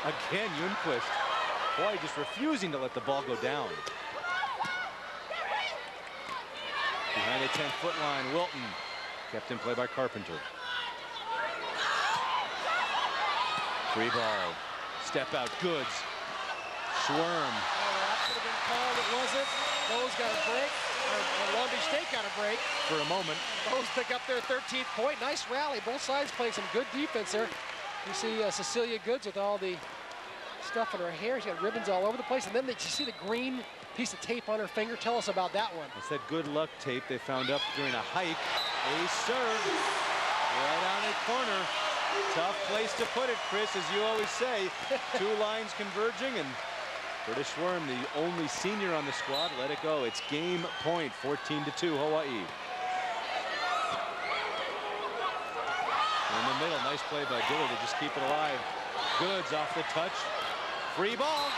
Again, Ljungqvist. Boy, just refusing to let the ball go down. Behind the 10-foot line, Wilton. Kept in play by Carpenter. Free ball. Step out, Goods. Schwirm. That could have been called. It wasn't. Bose got a break. Or Long Beach State got a break. For a moment. Bose pick up their 13th point. Nice rally. Both sides playing some good defense there. You see Cecilia Goods with all the stuff in her hair. She's got ribbons all over the place. And then you see the green piece of tape on her finger. Tell us about that one. It's that good luck tape they found up during a hike. A serve. Right on the corner. Tough place to put it, Chris, as you always say. Two lines converging, and Britta Schwirm, the only senior on the squad, let it go. It's game point, 14-2, Hawaii. In the middle, nice play by Dillard to just keep it alive. Goods off the touch. Free ball.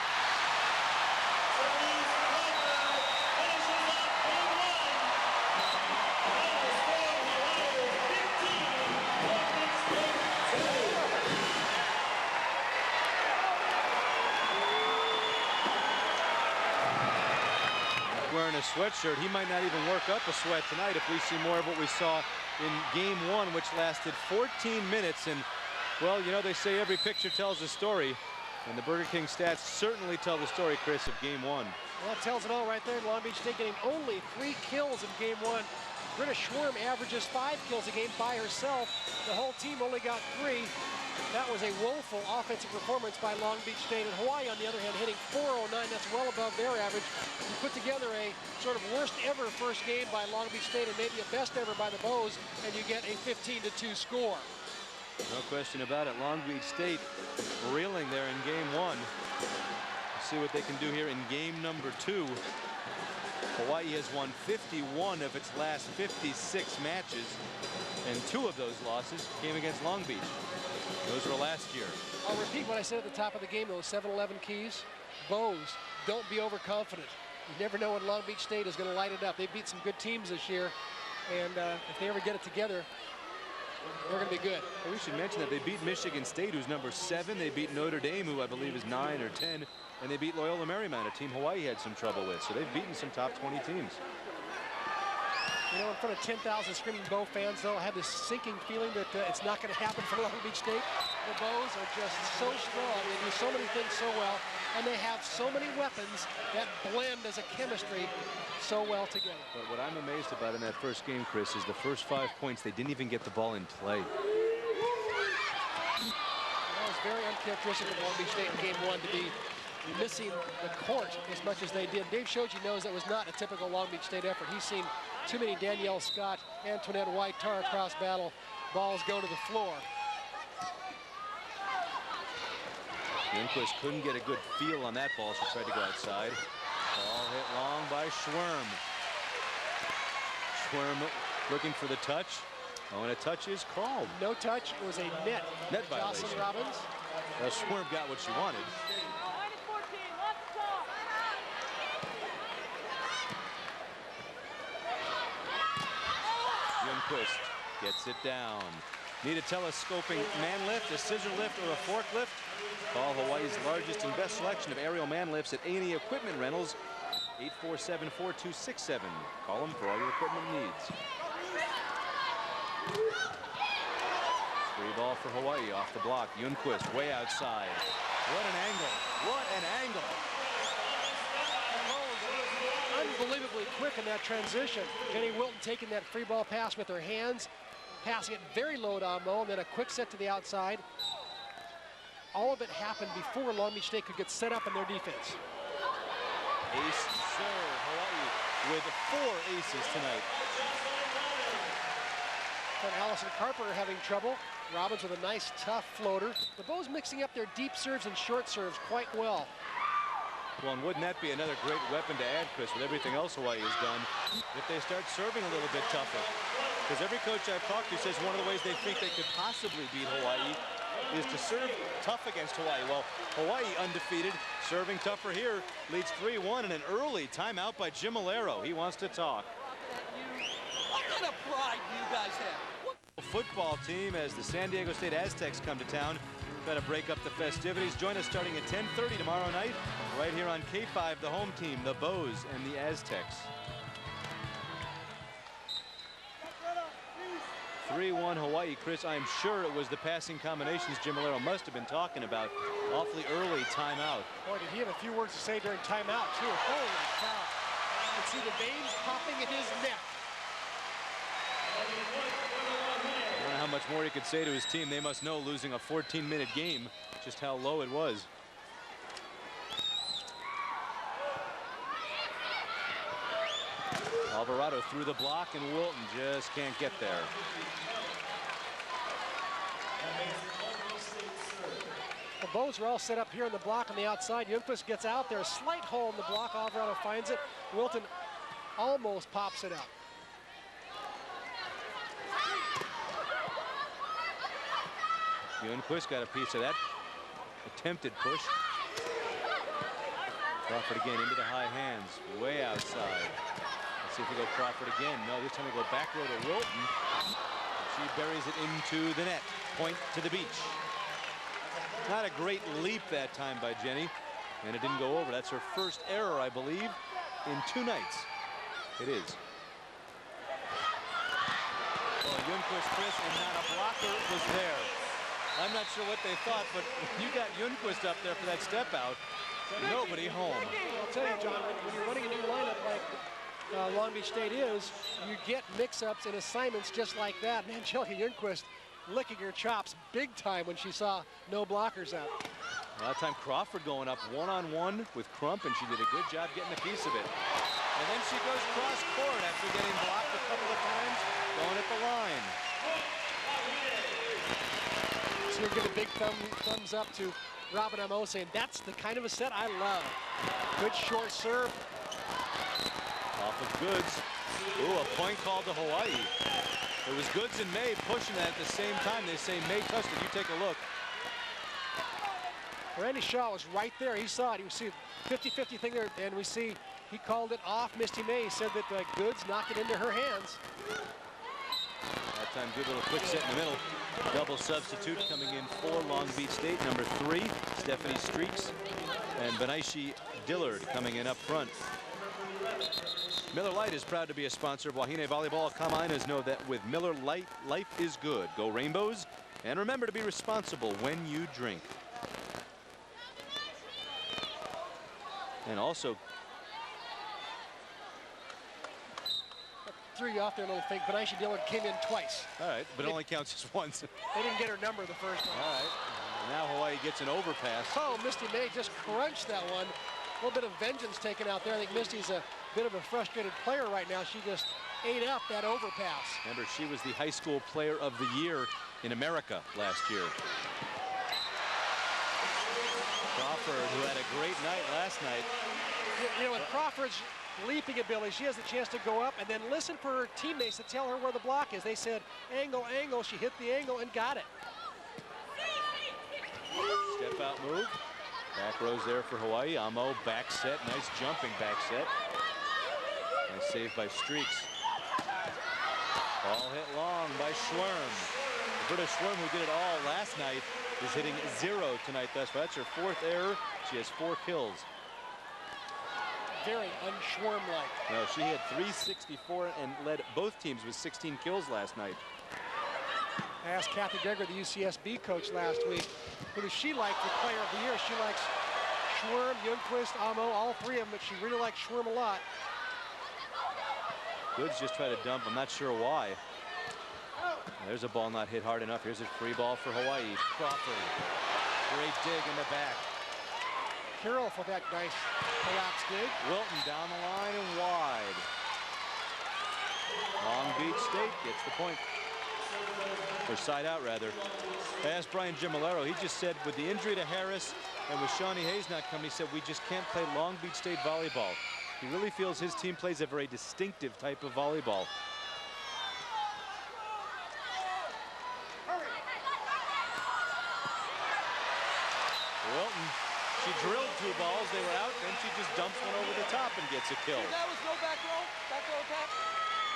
Wearing a sweatshirt. He might not even work up a sweat tonight if we see more of what we saw in game one, which lasted 14 minutes. And, well, you know, they say every picture tells a story. And the Burger King stats certainly tell the story, Chris, of game one. Well, it tells it all right there. Long Beach State getting only 3 kills in game one. Britta Schwirm averages 5 kills a game by herself. The whole team only got 3. That was a woeful offensive performance by Long Beach State. And Hawaii, on the other hand, hitting .409. That's well above their average. You put together a sort of worst ever first game by Long Beach State and maybe a best ever by the Bows, and you get a 15-2 score. No question about it. Long Beach State reeling there in game one. Let's see what they can do here in game number 2. Hawaii has won 51 of its last 56 matches, and 2 of those losses came against Long Beach. Those were last year. I'll repeat what I said at the top of the game, those 7-11 keys. Bows, don't be overconfident. You never know when Long Beach State is going to light it up. They beat some good teams this year, and if they ever get it together, they're going to be good. Well, we should mention that they beat Michigan State, who's number 7. They beat Notre Dame, who I believe is 9 or 10. And they beat Loyola Marymount, a team Hawaii had some trouble with. So they've beaten some top 20 teams. You know, in front of 10,000 screaming Bow fans, though, I have this sinking feeling that it's not going to happen for Long Beach State. The Bows are just so strong. They do so many things so well, and they have so many weapons that blend as a chemistry so well together. But what I'm amazed about in that first game, Chris, is the first 5 points, they didn't even get the ball in play. That was very uncharacteristic of Long Beach State in game one to be missing the court as much as they did. Dave Shoji knows that was not a typical Long Beach State effort. He's seen too many Danielle Scott, Antoinette White, Tara Cross battle balls go to the floor. Ljungqvist couldn't get a good feel on that ball. She tried to go outside. Ball hit long by Schwirm. Schwirm looking for the touch. Oh, and a touch is called. No touch. It was a net. Net violation. Jocelyn Robbins. Schwirm got what she wanted. Ljungqvist gets it down. Need a telescoping man lift, a scissor lift, or a forklift? Call Hawaii's largest and best selection of aerial man lifts at A&E Equipment Rentals, 847-4267. Call them for all your equipment needs. Free ball for Hawaii off the block. Ljungqvist way outside. What an angle. What an angle. Unbelievably quick in that transition. Jenny Wilton taking that free ball pass with her hands, passing it very low to Amo, and then a quick set to the outside. All of it happened before Long Beach State could get set up in their defense. Ace serve. Hawaii with 4 aces tonight. And Allison Carpenter having trouble. Robbins with a nice, tough floater. The Bows mixing up their deep serves and short serves quite well. Well, and wouldn't that be another great weapon to add, Chris, with everything else Hawaii has done, if they start serving a little bit tougher? Because every coach I've talked to says one of the ways they think they could possibly beat Hawaii is to serve tough against Hawaii. Well, Hawaii undefeated, serving tougher here, leads 3-1 in an early timeout by Jim Alero. He wants to talk. What kind of pride do you guys have? Football team as the San Diego State Aztecs come to town. Try to break up the festivities. Join us starting at 10:30 tomorrow night, right here on K5, the home team, the Bows and the Aztecs. 3-1 Hawaii. Chris, I'm sure it was the passing combinations Jim Malero must have been talking about. Awfully early timeout. Boy, did he have a few words to say during timeout, too. Holy cow. You can see the veins popping in his neck. I don't know how much more he could say to his team. They must know, losing a 14-minute game, just how low it was. Alvarado through the block, and Wilton just can't get there. The Bows are all set up here in the block on the outside. Youngquist gets out there, a slight hole in the block. Alvarado finds it. Wilton almost pops it up. Youngquist got a piece of that attempted push. Crawford again into the high hands, way outside. Let's see if we go Crawford again. No, this time we go back row to Wilton. She buries it into the net. Point to the beach. Not a great leap that time by Jenny, and it didn't go over. That's her first error, I believe, in 2 nights. It is. Well, Youngquist, Chris, and not a blocker was there. I'm not sure what they thought, but when you got Youngquist up there for that step out, nobody home. I'll tell you, John, when you're running a new lineup like Long Beach State is, you get mix-ups and assignments just like that. And Angelica Youngquist licking her chops big time when she saw no blockers out. That time Crawford going up one-on-one with Crump, and she did a good job getting a piece of it. And then she goes cross court after getting blocked a couple of times, going at the line. So you're giving a big thumbs up to Robin Amo, saying that's the kind of a set I love. Good short serve. Off of Goods. Ooh, a point called to Hawaii. It was Goods and May pushing that at the same time. They say May touched it. You take a look. Randy Shaw was right there. He saw it. You see a 50-50 thing there, and we see he called it off. Misty May said that Goods knocked it into her hands. That time, good little quick set in the middle. Double substitute coming in for Long Beach State. Number 3, Stephanie Streaks, and Benaishi Dillard coming in up front. Miller Lite is proud to be a sponsor of Wahine Volleyball. Kamainas know that with Miller Lite, life is good. Go Rainbows, and remember to be responsible when you drink. And also, threw you off there a little fake. Benaishi Dillard came in twice. All right, but it only counts as once. They didn't get her number the first one. All right, now Hawaii gets an overpass. Oh, Misty May just crunched that one. A little bit of vengeance taken out there. I think Misty's a bit of a frustrated player right now. She just ate up that overpass. Remember, she was the high school player of the year in America last year. Crawford, who had a great night last night. You know, with Crawford's leaping ability, she has the chance to go up and then listen for her teammates to tell her where the block is. They said, angle, angle. She hit the angle and got it. Step out move. Back rows there for Hawaii. Amo back set. Nice jumping back set. Nice save by Streaks. Ball hit long by Schwerm. Roberta Schwerm, who did it all last night, is hitting 0 tonight thus far. That's her 4th error. She has 4 kills. Very un-Schwerm-like. No, she had 364 and led both teams with 16 kills last night. I asked Kathy Gregory, the UCSB coach, last week, who does she like for player of the year? She likes Schwerm, Youngquist, Amo, all 3 of them, but she really likes Schwerm a lot. Goods just try to dump. I'm not sure why. There's a ball not hit hard enough. Here's a free ball for Hawaii. Crawford. Great dig in the back. Carroll for that nice collapse dig. Wilton down the line and wide. Long Beach State gets the point. Or side out, rather. I asked Brian Gimalero. He just said with the injury to Harris and with Shawnee Hayes not coming, he said we just can't play Long Beach State volleyball. He really feels his team plays a very distinctive type of volleyball. Wilton, she drilled 2 balls, they were out, then she just dumps one over the top and gets a kill. That was no back row attack.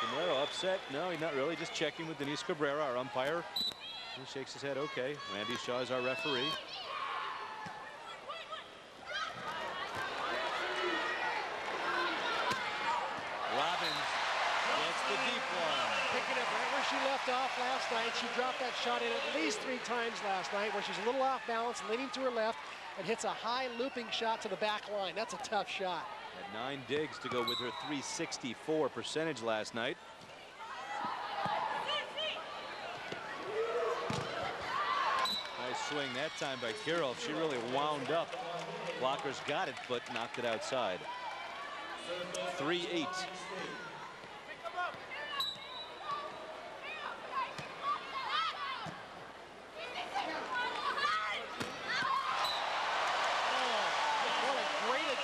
Camaro upset. No, he's not really. Just checking with Denise Cabrera, our umpire. He shakes his head, okay. Randy Shaw is our referee. Robbins gets the deep one. Picking up right where she left off last night. She dropped that shot in at least 3 times last night, where she's a little off balance, leaning to her left, and hits a high looping shot to the back line. That's a tough shot. Had 9 digs to go with her .364 percentage last night. Nice swing that time by Kirov. She really wound up. Blockers got it, but knocked it outside. 3-8.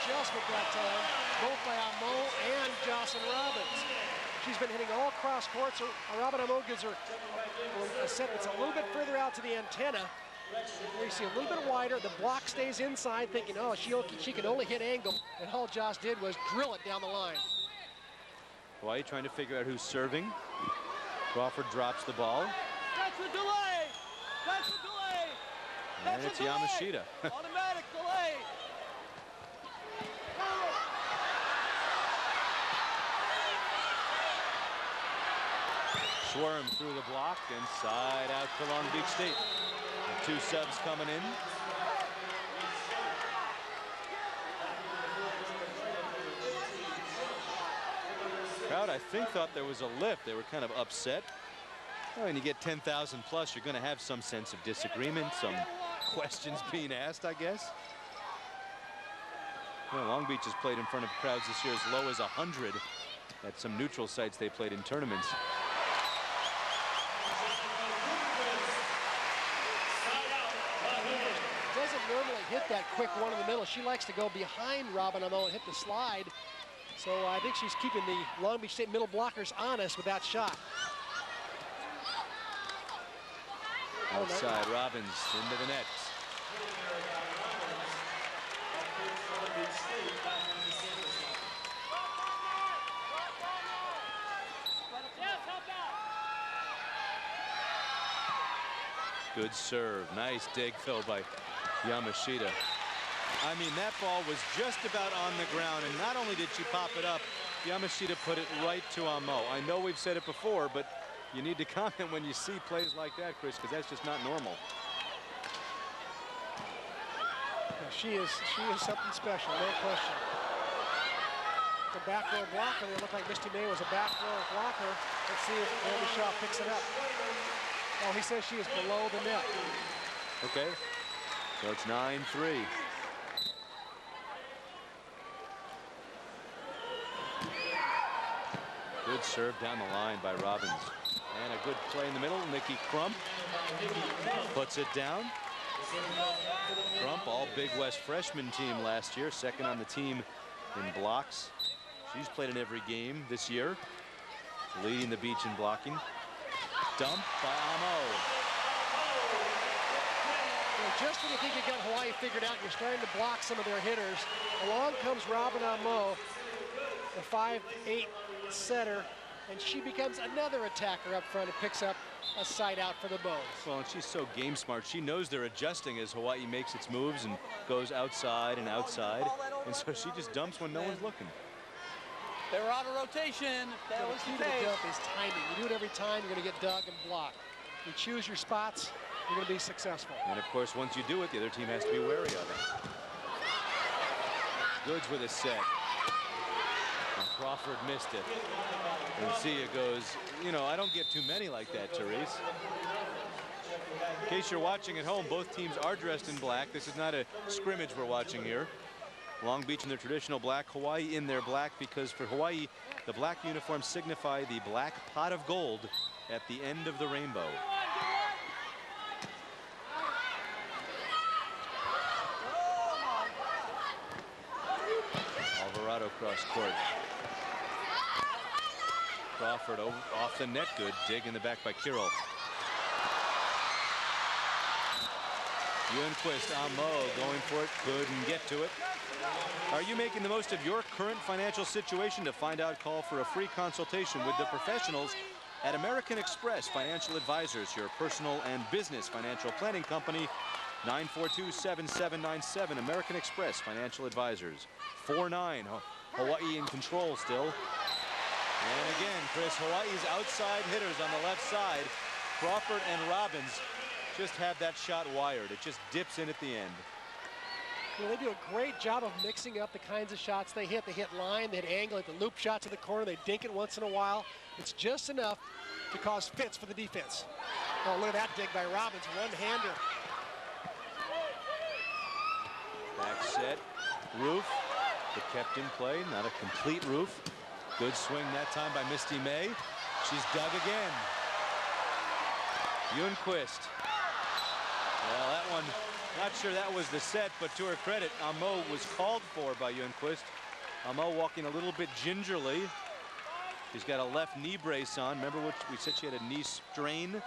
Adjustment that time, both by Amo and Jocelyn Robbins. She's been hitting all cross courts. Robin Amo gives her a set that's a little bit further out to the antenna. There you see a little bit wider. The block stays inside, thinking, oh, she can only hit angle. And all Joss did was drill it down the line. Hawaii trying to figure out who's serving. Crawford drops the ball. That's the delay. That's the delay. And it's Yamashita. Automatic delay. Schwarm through the block and side out to Long Beach State. The 2 subs coming in. Crowd, I think, thought there was a lift. They were kind of upset. Well, when you get 10,000 plus, you're going to have some sense of disagreement, some questions being asked, I guess. Well, Long Beach has played in front of crowds this year as low as 100 at some neutral sites they played in tournaments. Normally hit that quick one in the middle. She likes to go behind Robin Amo and hit the slide. So I think she's keeping the Long Beach State middle blockers honest with that shot. Outside, Robbins into the net. Good serve. Nice dig, though, by Yamashita. I mean, that ball was just about on the ground, and not only did she pop it up, Yamashita put it right to Amo. I know we've said it before, but you need to comment when you see plays like that, Chris, because that's just not normal. She is something special, no question. The back row blocker, it looked like Misty May was a back row blocker. Let's see if Randy Shaw picks it up. Oh, he says she is below the net. Okay. So it's 9-3. Good serve down the line by Robbins. And a good play in the middle. Nikki Crump puts it down. Crump, all Big West freshman team last year, second on the team in blocks. She's played in every game this year, leading the beach in blocking. Dump by Amo. Just when you think you got Hawaii figured out, you're starting to block some of their hitters. Along comes Robin Amo, the 5'8" setter, and she becomes another attacker up front and picks up a side out for the Bows. Well, and she's so game smart. She knows they're adjusting as Hawaii makes its moves and goes outside and outside. And so she just dumps when no one's looking. They were out of rotation. That was the key to the dump is timing. You do it every time, you're going to get dug and blocked. You choose your spots, you're going to be successful. And of course, once you do it, the other team has to be wary of it. Goods with a set. And Crawford missed it. And Sia goes, you know, I don't get too many like that, Therese. In case you're watching at home, both teams are dressed in black. This is not a scrimmage we're watching here. Long Beach in their traditional black, Hawaii in their black, because for Hawaii, the black uniforms signify the black pot of gold at the end of the rainbow. Alvarado cross court. Crawford off the net, good dig in the back by Kirov. Ewenquist, Amo going for it, couldn't get to it. Are you making the most of your current financial situation? To find out, call for a free consultation with the professionals at American Express Financial Advisors, your personal and business financial planning company. 942-7797, American Express Financial Advisors. 4-9, Hawaii in control still. And again, Chris, Hawaii's outside hitters on the left side, Crawford and Robbins, just have that shot wired. It just dips in at the end. Well, they do a great job of mixing up the kinds of shots they hit. They hit line, they hit angle, hit the loop shot to the corner, they dink it once in a while. It's just enough to cause fits for the defense. Oh, look at that dig by Robbins, one-hander. Back set, Roof, but kept in play, not a complete Roof. Good swing that time by Misty May. She's dug again. Youngquist. Well, that one, not sure that was the set, but to her credit, Amo was called for by Youngquist. Amo walking a little bit gingerly. She's got a left knee brace on. Remember what we said, she had a knee strain?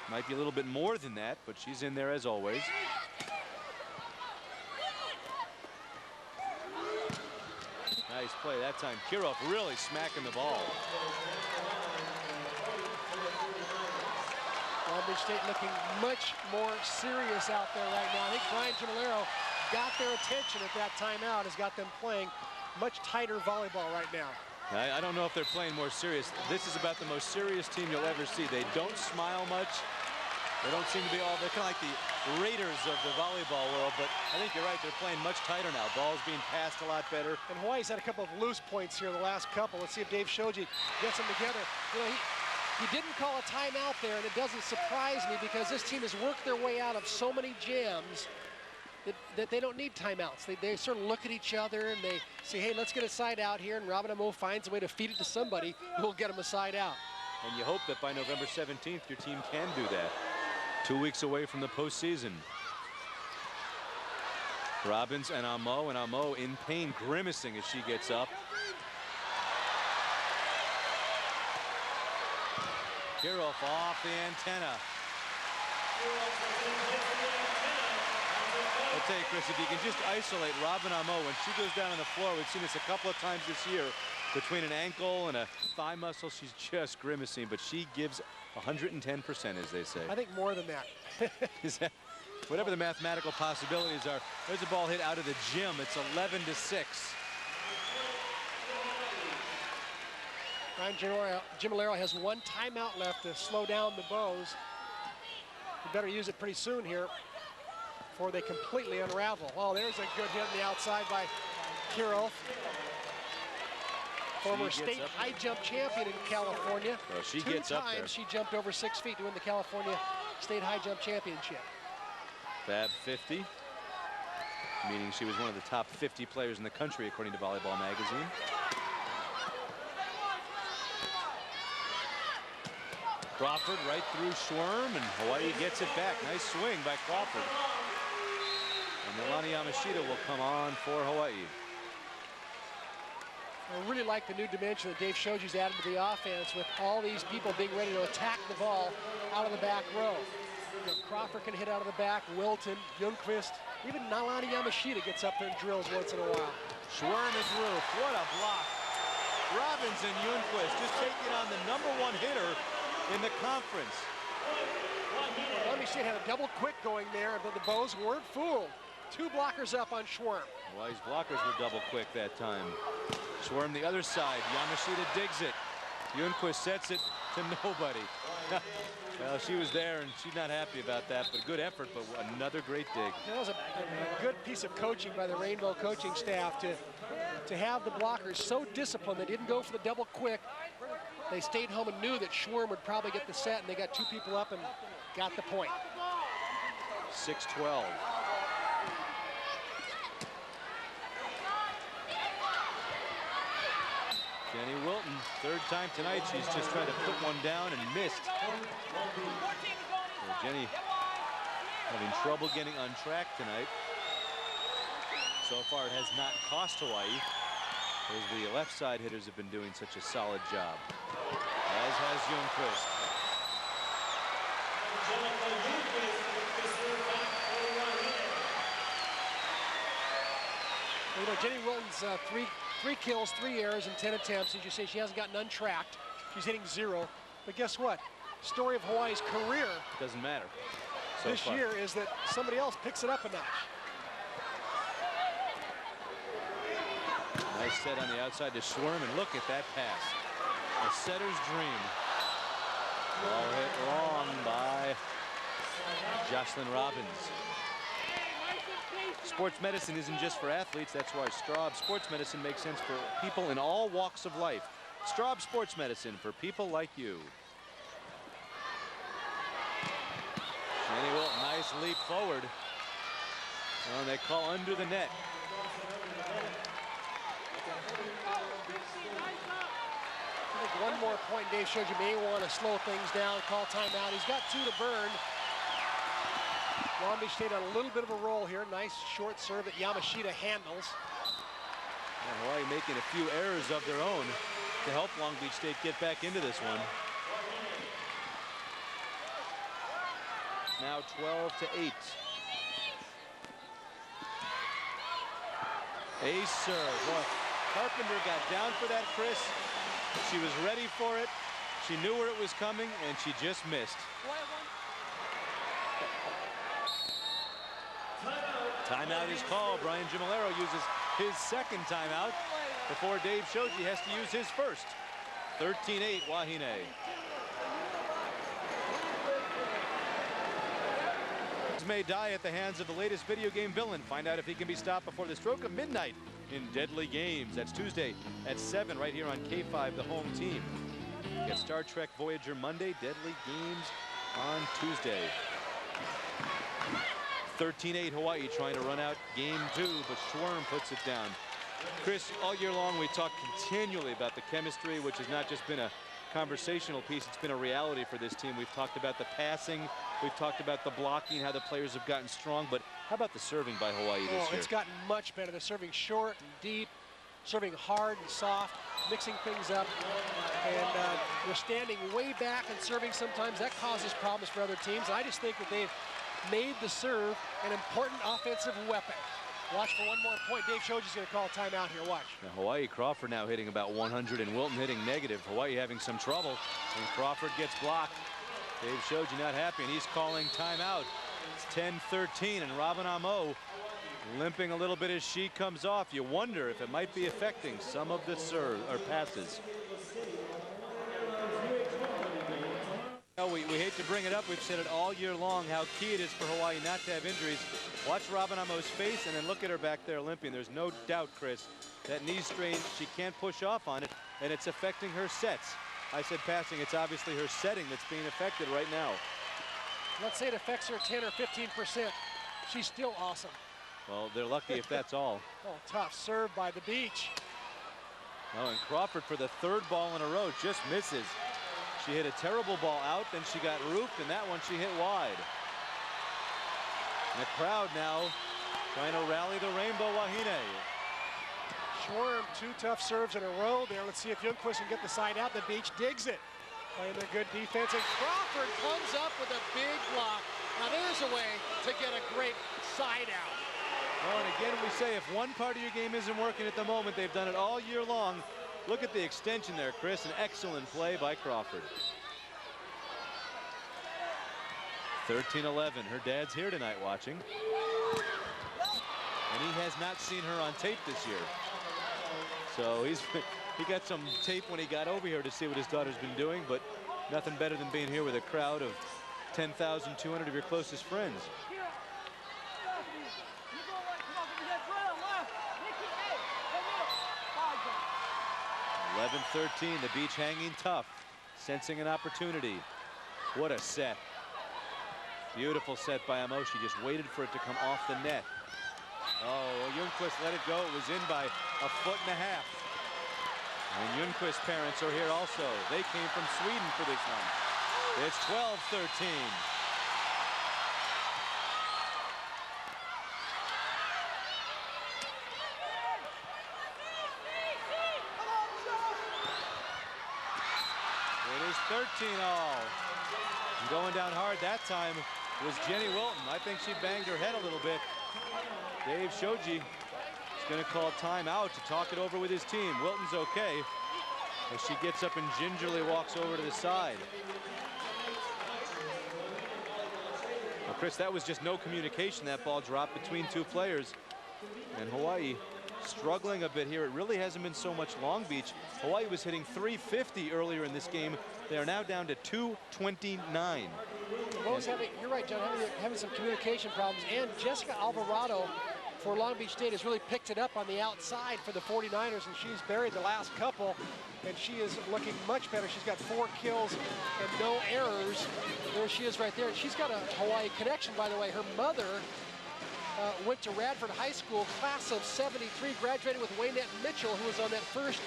Might be a little bit more than that, but she's in there as always. Nice play that time. Kirov really smacking the ball. Long Beach State looking much more serious out there right now. I think Brian Gimolero got their attention at that timeout, has got them playing much tighter volleyball right now. I don't know if they're playing more serious. This is about the most serious team you'll ever see. They don't smile much. They don't seem to be all, they're kind of like the Raiders of the volleyball world, but I think you're right, they're playing much tighter now. Ball's being passed a lot better. And Hawaii's had a couple of loose points here the last couple. Let's see if Dave Shoji gets them together. You know, he didn't call a timeout there, and it doesn't surprise me because this team has worked their way out of so many jams that they don't need timeouts. They sort of look at each other and they say, hey, let's get a side out here, and Robin Amo finds a way to feed it to somebody who will get him a side out. And you hope that by November 17th, your team can do that. 2 weeks away from the postseason. Robbins and Amo in pain, grimacing as she gets up. Kirov off the antenna. I'll tell you, Chris, if you can just isolate Robin Amo when she goes down on the floor, we've seen this a couple of times this year, between an ankle and a thigh muscle, she's just grimacing, but she gives 110%, as they say. I think more than that. Is that, whatever the mathematical possibilities are, there's a ball hit out of the gym. It's 11-6. Ryan Gimolero has one timeout left to slow down the Bows. We better use it pretty soon here before they completely unravel. Oh, there's a good hit on the outside by Kirov. Former state high jump champion in California. Well, she gets up there. 2 times she jumped over 6 feet to win the California State High Jump Championship. Fab 50, meaning she was one of the top 50 players in the country, according to Volleyball Magazine. Crawford right through Schwerm, and Hawaii gets it back. Nice swing by Crawford. And Milani Yamashita will come on for Hawaii. I really like the new dimension that Dave Shoji's added to the offense with all these people being ready to attack the ball out of the back row. You know, Crawford can hit out of the back, Wilton, Youngquist, even Nalani Yamashita gets up there and drills once in a while. Schwerm is Roof. What a block. Robbins and Youngquist just taking on the #1 hitter in the conference. Well, State had a double quick going there, but the Bows weren't fooled. 2 blockers up on Schwerm. Hawaii's blockers were double quick that time. Schwerm the other side. Yamashita digs it. Youngquist sets it to nobody. Well, she was there, and she's not happy about that, but good effort, but another great dig. That was a good piece of coaching by the Rainbow coaching staff to have the blockers so disciplined. They didn't go for the double quick. They stayed home and knew that Schwerm would probably get the set, and they got 2 people up and got the point. 6-12. Jenny Wilton, 3rd time tonight. She's just trying to put one down and missed. So Jenny having trouble getting on track tonight. So far, it has not cost Hawaii, as the left side hitters have been doing such a solid job, as has Youngquist. You know, Jenny Wilton's three kills, 3 errors, and 10 attempts. As you say, she hasn't gotten untracked. She's hitting 0. But guess what? Story of Hawaii's career Doesn't matter. So this far. year is that somebody else picks it up a notch. Nice set on the outside to Schwarm, and look at that pass. A setter's dream. Ball hit long by Jocelyn Robbins. Sports medicine isn't just for athletes. That's why Straub Sports Medicine makes sense for people in all walks of life. Straub Sports Medicine for people like you. Jenny Wilton, nice leap forward. And they call under the net. I think one more point Dave showed you may want to slow things down, call timeout. He's got 2 to burn. Long Beach State on a little bit of a roll here. Nice short serve that Yamashita handles. And Hawaii making a few errors of their own to help Long Beach State get back into this one. Now 12-8. Ace serve. Boy, Carpenter got down for that, Chris. She was ready for it. She knew where it was coming, and she just missed. Timeout is called. Brian Gimolero uses his second timeout before Dave Shoji has to use his first. 13-8 Wahine. May die at the hands of the latest video game villain. Find out if he can be stopped before the stroke of midnight in Deadly Games. That's Tuesday at 7 right here on K5, the home team. Get Star Trek Voyager Monday, Deadly Games on Tuesday. 13-8 Hawaii trying to run out game 2, but Schwarm puts it down. Chris, all year long we talk continually about the chemistry, which has not just been a conversational piece, it's been a reality for this team. We've talked about the passing, we've talked about the blocking, how the players have gotten strong, but how about the serving by Hawaii this year? It's gotten much better. They're serving short and deep, serving hard and soft, mixing things up, and they're standing way back and serving sometimes. That causes problems for other teams. I just think that they've made the serve an important offensive weapon. Watch for one more point. Dave Shoji's going to call a timeout here. Watch. Now Hawaii, Crawford now hitting about 100 and Wilton hitting negative. Hawaii having some trouble, and Crawford gets blocked. Dave Shoji not happy, and he's calling timeout. It's 10-13, and Robin Amo limping a little bit as she comes off. You wonder if it might be affecting some of the serve or passes. We hate to bring it up. We've said it all year long how key it is for Hawaii not to have injuries. Watch Robin Amo's face and then look at her back there limping. There's no doubt, Chris, that knee strain, she can't push off on it, and it's affecting her sets. I said passing, it's obviously her setting that's being affected right now. Let's say it affects her 10 or 15%. She's still awesome. Well, they're lucky if that's all. Oh, tough serve by the Beach. Oh, and Crawford for the 3rd ball in a row just misses. She hit a terrible ball out, then she got roofed, and that one she hit wide. And the crowd now trying to rally the Rainbow Wahine. Schwarm, 2 tough serves in a row there. Let's see if Youngquist can get the side out. The Beach digs it. Playing their good defense, and Crawford comes up with a big block. Now there's a way to get a great side out. Well, and again, we say if one part of your game isn't working at the moment, they've done it all year long. Look at the extension there, Chris. An excellent play by Crawford. 13-11. Her dad's here tonight watching. And he has not seen her on tape this year. So he got some tape when he got over here to see what his daughter's been doing, but nothing better than being here with a crowd of 10,200 of your closest friends. 11-13, the Beach hanging tough, sensing an opportunity. What a set. Beautiful set by Amo. She just waited for it to come off the net. Oh, well, Youngquist let it go. It was in by 1.5 feet. And Youngquist's parents are here also. They came from Sweden for this one. It's 12-13. It is 13-all. Going down hard that time was Jenny Wilton. I think she banged her head a little bit. Dave Shoji is going to call timeout to talk it over with his team. Wilton's okay. As she gets up and gingerly walks over to the side. Well, Chris, that was just no communication. That ball dropped between two players. And Hawaii struggling a bit here. It really hasn't been so much Long Beach. Hawaii was hitting 350 earlier in this game. They are now down to 229. Both having, you're right, John, having some communication problems. And Jessica Alvarado for Long Beach State has really picked it up on the outside for the 49ers, and she's buried the last couple, and she is looking much better. She's got 4 kills and no errors. There she is right there. And she's got a Hawaii connection, by the way. Her mother went to Radford High School, class of 73, graduated with Waynette Mitchell, who was on that first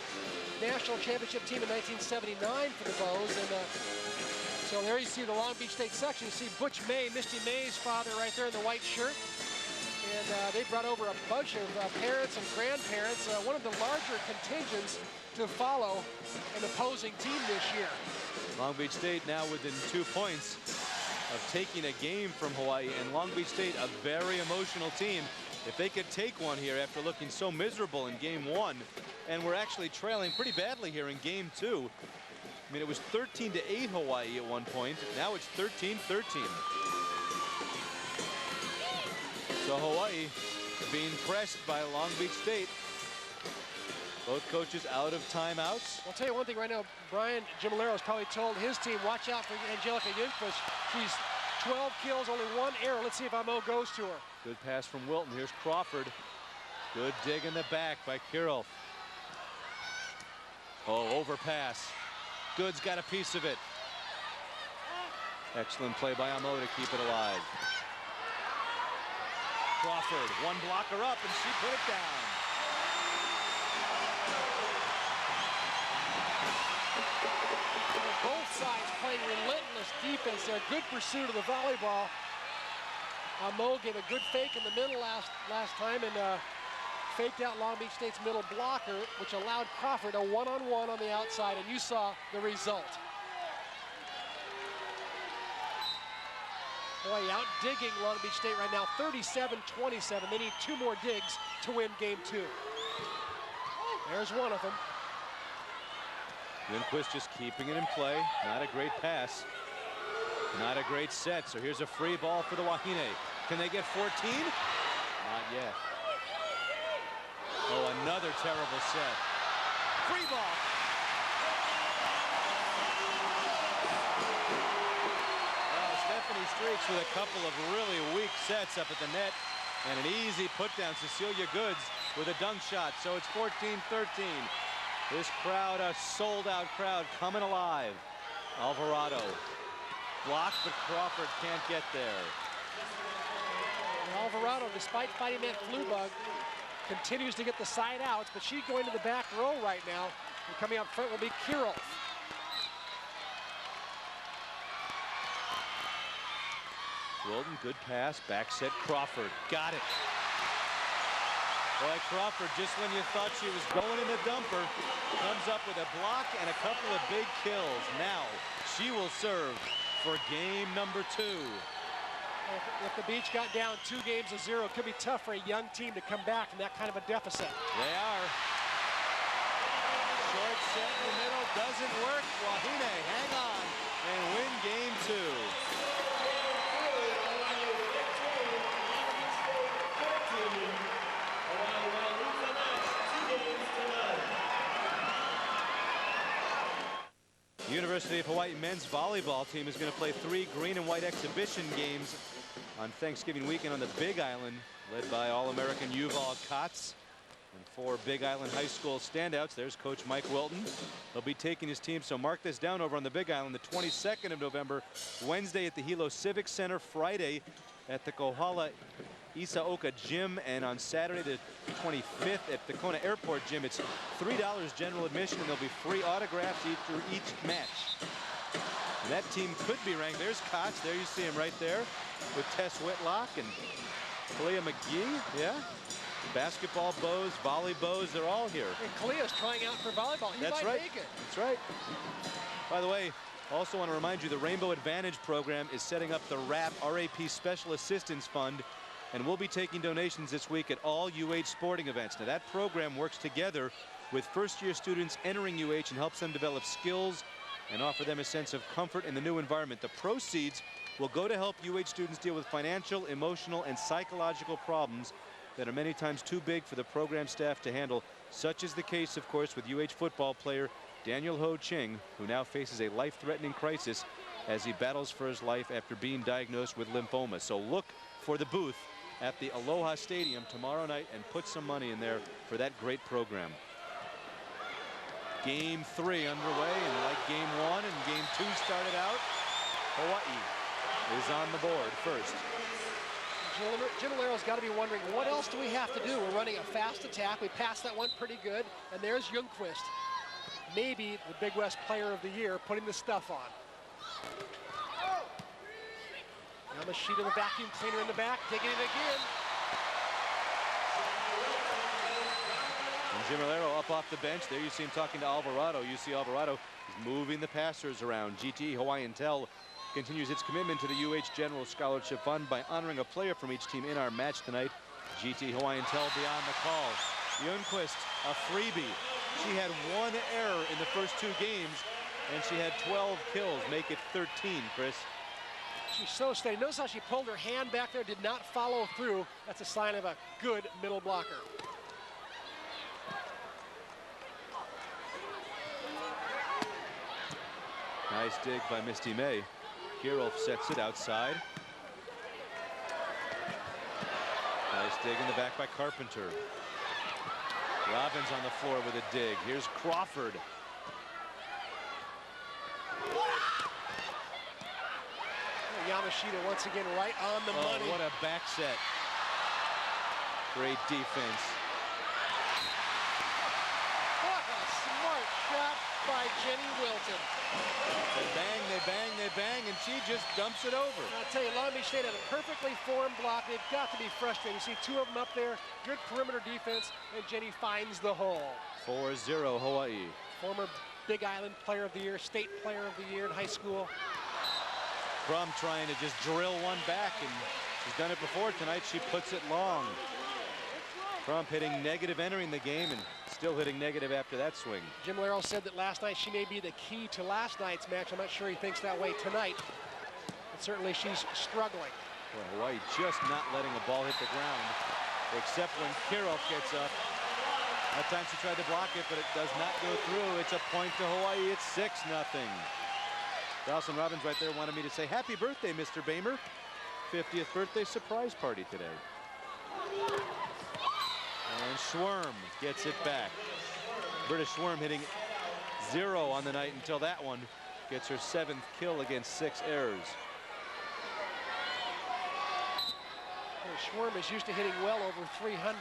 national championship team in 1979 for the Bows. And so there you see the Long Beach State section. You see Butch May, Misty May's father right there in the white shirt. And they brought over a bunch of parents and grandparents, one of the larger contingents to follow an opposing team this year. Long Beach State now within 2 points of taking a game from Hawaii, and Long Beach State, a very emotional team. If they could take one here after looking so miserable in game 1, and we're actually trailing pretty badly here in game 2. I mean, it was 13-8 Hawaii at one point. Now it's 13-13. So Hawaii being pressed by Long Beach State. Both coaches out of timeouts. I'll tell you one thing right now, Brian Gimellero's probably told his team, watch out for Angelica Yunquist. She's 12 kills, only 1 error. Let's see if Amo goes to her. Good pass from Wilton. Here's Crawford. Good dig in the back by Kirill. Oh, overpass. Good's got a piece of it. Excellent play by Amo to keep it alive. Crawford, one blocker up, and she put it down. Both sides playing relentless defense there. Good pursuit of the volleyball. Amo gave a good fake in the middle last time and faked out Long Beach State's middle blocker, which allowed Crawford a one-on-one on the outside, and you saw the result. Boy, out digging Long Beach State right now, 37-27. They need 2 more digs to win game 2. There's one of them. Lindquist just keeping it in play. Not a great pass. Not a great set. So here's a free ball for the Wahine. Can they get 14? Not yet. Oh, another terrible set. Free ball. Well, Stephanie Streaks with a couple of really weak sets up at the net. And an easy put down. Cecilia Goods with a dunk shot. So it's 14-13. This crowd, a sold-out crowd, coming alive. Alvarado blocked, but Crawford can't get there. And Alvarado, despite fighting that flu bug, continues to get the side outs, but she's going to the back row right now. And coming up front will be Kirill. Wilton, good pass, back set, Crawford, got it. Boy, Crawford, just when you thought she was going in the dumper, comes up with a block and a couple of big kills. Now, she will serve for game number 2. If the Beach got down 2-0, it could be tough for a young team to come back from that kind of a deficit. They are. Short set in the middle, doesn't work. Wahine, hang on, and win game 2. The University of Hawaii men's volleyball team is going to play 3 green and white exhibition games on Thanksgiving weekend on the Big Island, led by All-American Yuval Kotz and 4 Big Island high school standouts. There's Coach Mike Wilton. He'll be taking his team, so mark this down, over on the Big Island, the 22nd of November, Wednesday at the Hilo Civic Center, Friday at the Kohala Isaoka Gym, and on Saturday the 25th at the Kona Airport Gym. It's $3 general admission, and there'll be free autographs each match. And that team could be ranked. There's Koch, there you see him right there, with Tess Whitlock and Kalia McGee. Yeah, basketball bows, volley bows, they're all here. And Kalia's trying out for volleyball. He might make it. That's right. By the way, also want to remind you, the Rainbow Advantage program is setting up the RAP Special Assistance Fund, and we'll be taking donations this week at all UH sporting events. Now, that program works together with first-year students entering UH and helps them develop skills and offer them a sense of comfort in the new environment. The proceeds will go to help UH students deal with financial, emotional, and psychological problems that are many times too big for the program staff to handle. Such is the case, of course, with UH football player Daniel Ho Ching, who now faces a life-threatening crisis as he battles for his life after being diagnosed with lymphoma. So look for the booth at the Aloha Stadium tomorrow night and put some money in there for that great program. Game 3 underway, and like game 1 and game 2 started out, Hawaii is on the board first. Ginolero's got to be wondering, what else do we have to do? We're running a fast attack. We passed that one pretty good, and there's Youngquist, maybe the Big West Player of the Year, putting the stuff on. Yamashita, the vacuum cleaner in the back, digging it again. And Gimolero up off the bench. There you see him talking to Alvarado. You see Alvarado is moving the passers around. GT Hawaiian Tel continues its commitment to the UH General Scholarship Fund by honoring a player from each team in our match tonight. GT Hawaiian Tel beyond the call. Youngquist, a freebie. She had 1 error in the first 2 games, and she had 12 kills. Make it 13, Chris. She's so steady. Notice how she pulled her hand back there, did not follow through. That's a sign of a good middle blocker. Nice dig by Misty May. Kirolf sets it outside. Nice dig in the back by Carpenter. Robbins on the floor with a dig. Here's Crawford. Yamashita once again right on the money. What a back set. Great defense. What a smart shot by Jenny Wilton. They bang, they bang, they bang, and she just dumps it over. I'll tell you, Long Beach State had a perfectly formed block. They've got to be frustrated. You see 2 of them up there, good perimeter defense, and Jenny finds the hole. 4-0 Hawaii. Former Big Island Player of the Year, State Player of the Year in high school. Crum trying to just drill one back, and she's done it before tonight. She puts it long. Crum hitting negative entering the game and still hitting negative after that swing. Gimolero said that last night she may be the key to last night's match. I'm not sure he thinks that way tonight, but certainly she's struggling. Well, Hawaii just not letting a ball hit the ground, except when Kirolf gets up. That time she tried to block it, but it does not go through. It's a point to Hawaii. It's 6-0. Dawson Robbins right there wanted me to say happy birthday, Mr. Bamer. 50th birthday surprise party today. And Schwerm gets it back. British Schwerm hitting 0 on the night until that one gets her 7th kill against 6 errors. Well, Schwerm is used to hitting well over 300.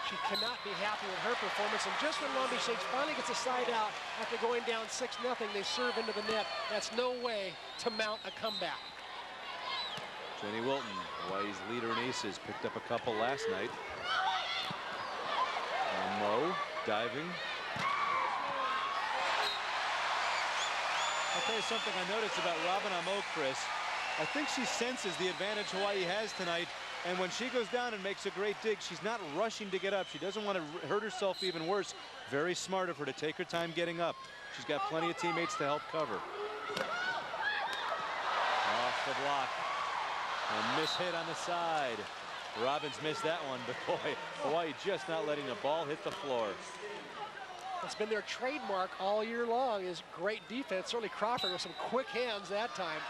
She cannot be happy with her performance. And just when Long Beach State finally gets a side out after going down 6-0, they serve into the net. That's no way to mount a comeback. Jenny Wilton, Hawaii's leader in aces, picked up a couple last night. And Mo diving. I'll tell you something I noticed about Robin Amo, Chris. I think she senses the advantage Hawaii has tonight. And when she goes down and makes a great dig, she's not rushing to get up. She doesn't want to hurt herself even worse. Very smart of her to take her time getting up. She's got plenty of teammates to help cover. Off the block. A miss hit on the side. Robbins missed that one, but boy, Hawaii just not letting the ball hit the floor. It's been their trademark all year long, is great defense. Certainly Crawford with some quick hands that time.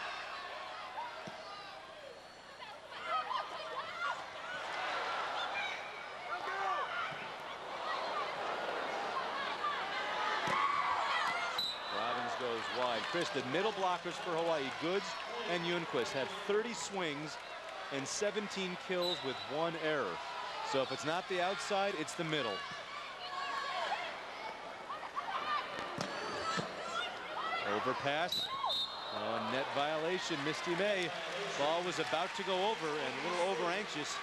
Wide. Chris, the middle blockers for Hawaii, Goods and Youngquist, had 30 swings and 17 kills with 1 error. So if it's not the outside, it's the middle. Overpass. Oh, net violation. Misty May. Ball was about to go over and a little over anxious.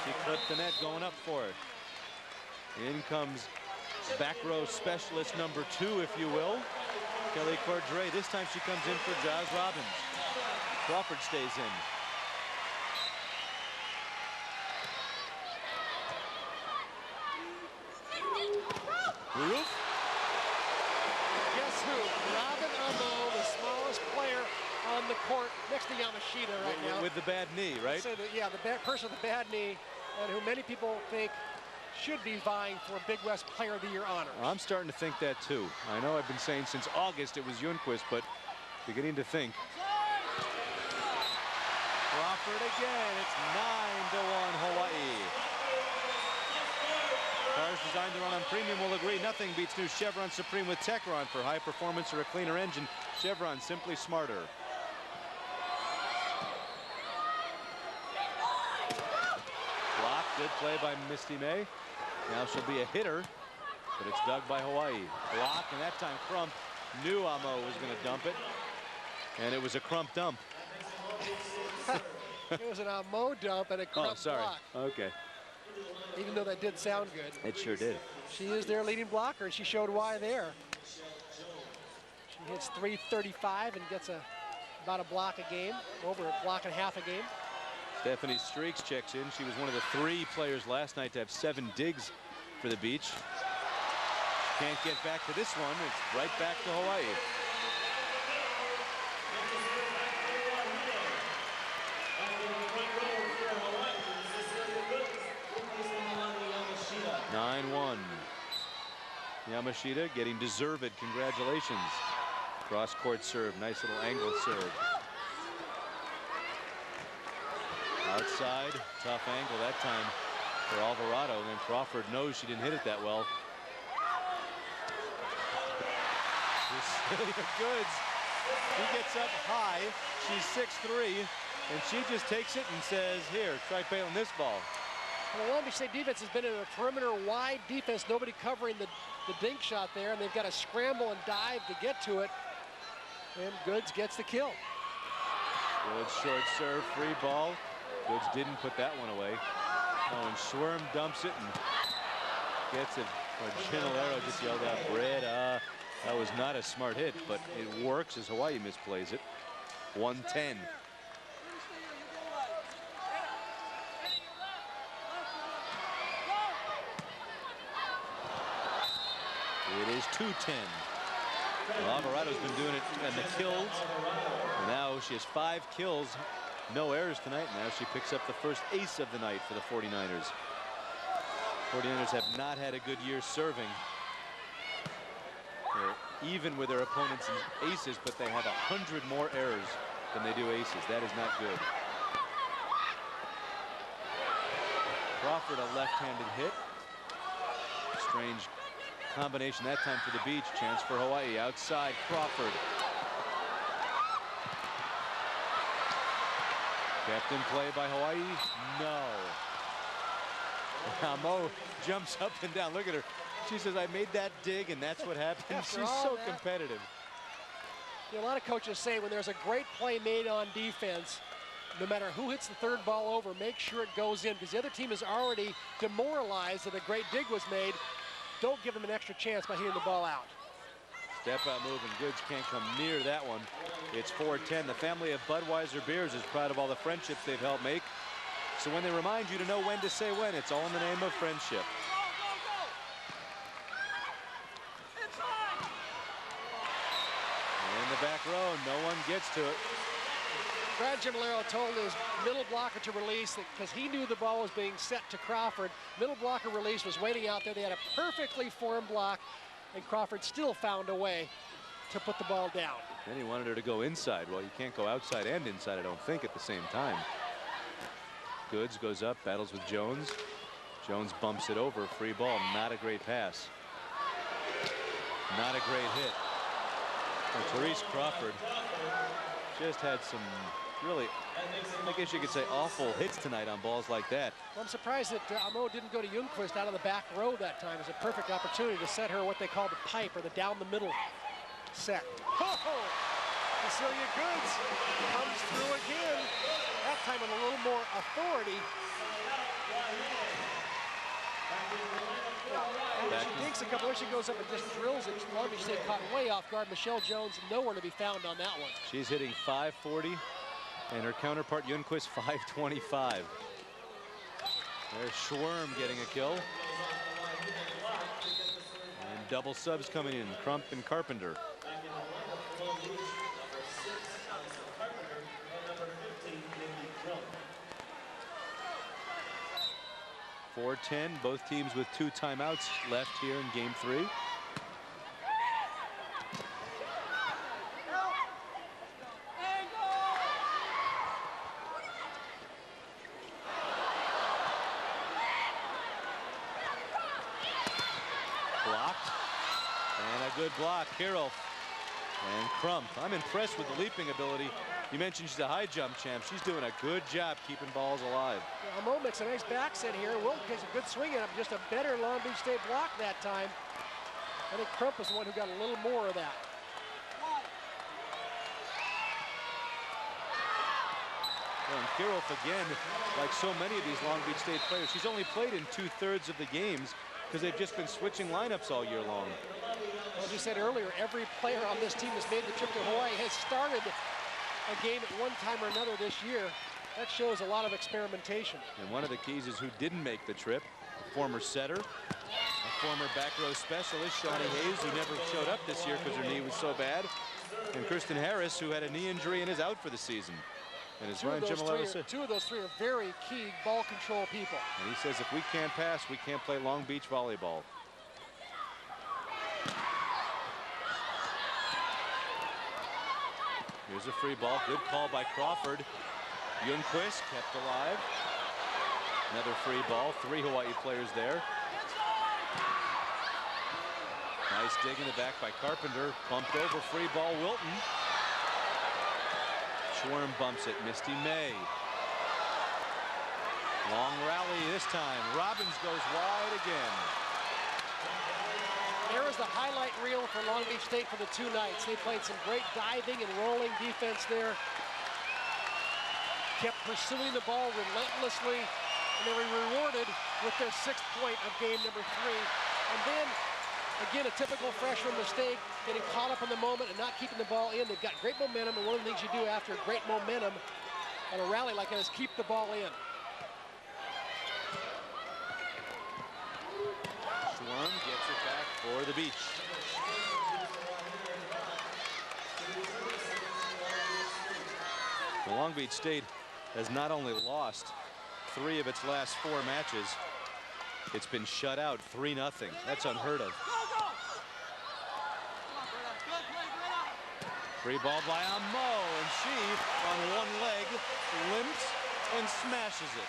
She clipped the net going up for it. In comes back row specialist number 2, if you will. Kelly Cordray. This time she comes in for Jazz Robbins. Crawford stays in. Roof with the bad knee, right? Say that, yeah, the person with the bad knee, and who many people think should be vying for a Big West Player of the Year honor. I'm starting to think that too. I know I've been saying since August it was Ljungqvist, but beginning to think. Crawford again. It's 9-1 Hawaii. Cars designed to run on premium will agree. Nothing beats new Chevron Supreme with Techron for high performance or a cleaner engine. Chevron, simply smarter. Block, good play by Misty May. Now she'll be a hitter, but it's dug by Hawaii. Block, and that time Crump knew Amo was going to dump it, and it was a Crump dump. It was an Amo dump and a Crump block. Okay. Even though that did sound good. It sure did. She is their leading blocker, and she showed why there. She hits .335 and gets about a block a game, over a block and a half a game. Stephanie Streaks checks in. She was one of the 3 players last night to have 7 digs for the Beach. Can't get back to this one. It's right back to Hawaii. Yamashita getting deserved congratulations. Cross court serve, nice little angle serve. Outside, tough angle that time for Alvarado, and then Crawford knows she didn't hit it that well. Cecilia Goods, he gets up high, she's 6'3", and she just takes it and says, here, try bailing this ball. Well, the Long Beach State defense has been in a perimeter wide defense, nobody covering the dink shot there, and they've got to scramble and dive to get to it. And Goods gets the kill. Goods short serve, free ball. Goods didn't put that one away. Oh, and Schwirm dumps it and gets it. Or Genolero just yelled out, Breda. That was not a smart hit, but it works as Hawaii misplays it. 110. It is 210. Well, Alvarado's been doing it in the kills. And now she has 5 kills, no errors tonight. Now she picks up the first ace of the night for the 49ers. 49ers have not had a good year serving. They're even with their opponents in aces, but they have 100 more errors than they do aces. That is not good. Crawford, a left-handed hit. Strange combination that time for the Beach. Chance for Hawaii. Outside, Crawford. Kept in play by Hawaii. No. Now Mo jumps up and down. Look at her. She says, I made that dig, and that's what happened. She's so competitive. You know, a lot of coaches say when there's a great play made on defense, no matter who hits the third ball over, make sure it goes in, because the other team is already demoralized that a great dig was made. Don't give them an extra chance by hitting the ball out. Step out move, and Goods can't come near that one. It's 4-10. The family of Budweiser beers is proud of all the friendships they've helped make. So when they remind you to know when to say when, it's all in the name of friendship. In the back row, no one gets to it. Brad Genolero told his middle blocker to release because he knew the ball was being set to Crawford. Middle blocker release was waiting out there. They had a perfectly formed block, and Crawford still found a way to put the ball down. Then he wanted her to go inside. Well, you can't go outside and inside, I don't think, at the same time. Goods goes up, battles with Jones. Jones bumps it over. Free ball. Not a great pass. Not a great hit. And Therese Crawford just had some really, I guess you could say, awful hits tonight on balls like that. Well, I'm surprised that Amo didn't go to Ljungqvist out of the back row that time. It was a perfect opportunity to set her what they call the pipe, or the down the middle set. Oh, Cecilia Goods comes through again, that time with a little more authority. She dinks a couple, there she goes up and just drills it. Long Beach State caught way off guard. Michelle Jones nowhere to be found on that one. She's hitting .540, and her counterpart Ljungqvist .525. There's Schwirm getting a kill. And double subs coming in, Crump and Carpenter. 4:10, both teams with 2 timeouts left here in game 3. Blocked, and a good block. Kirov and Crump. I'm impressed with the leaping ability. You mentioned she's a high jump champ. She's doing a good job keeping balls alive. Yeah, Mo makes a nice back set here. Wilton takes a good swing at him. Just a better Long Beach State block that time. I think Crump was the one who got a little more of that. Well, and Kirov again, like so many of these Long Beach State players, she's only played in 2/3 of the games because they've just been switching lineups all year long. As you said earlier, every player on this team that's made the trip to Hawaii has started a game at one time or another this year. That shows a lot of experimentation. And one of the keys is who didn't make the trip. A former setter, a former back row specialist, Shawnee Hayes, who never showed up this year because her knee was so bad, and Kristen Harris, who had a knee injury and is out for the season. And as Ryan Jimilero said, 2 of those 3 are very key ball control people. and he says if we can't pass, we can't play Long Beach volleyball. Here's a free ball. Good call by Crawford. Ljungqvist kept alive. Another free ball. 3 Hawaii players there. Nice dig in the back by Carpenter. Bumped over. Free ball. Wilton. Schwarm bumps it. Misty May. Long rally this time. Robbins goes wide again. There is the highlight reel for Long Beach State for the 2 nights. They played some great diving and rolling defense there. Kept pursuing the ball relentlessly, and they were rewarded with their 6th point of game number 3. And then, again, a typical freshman mistake, getting caught up in the moment and not keeping the ball in. They've got great momentum, and one of the things you do after great momentum on a rally like that is keep the ball in. Schwarm gets it back for the Beach. The Long Beach State has not only lost 3 of its last 4 matches, it's been shut out 3-0. That's unheard of. Free ball by Amo, and she, on one leg, limps and smashes it.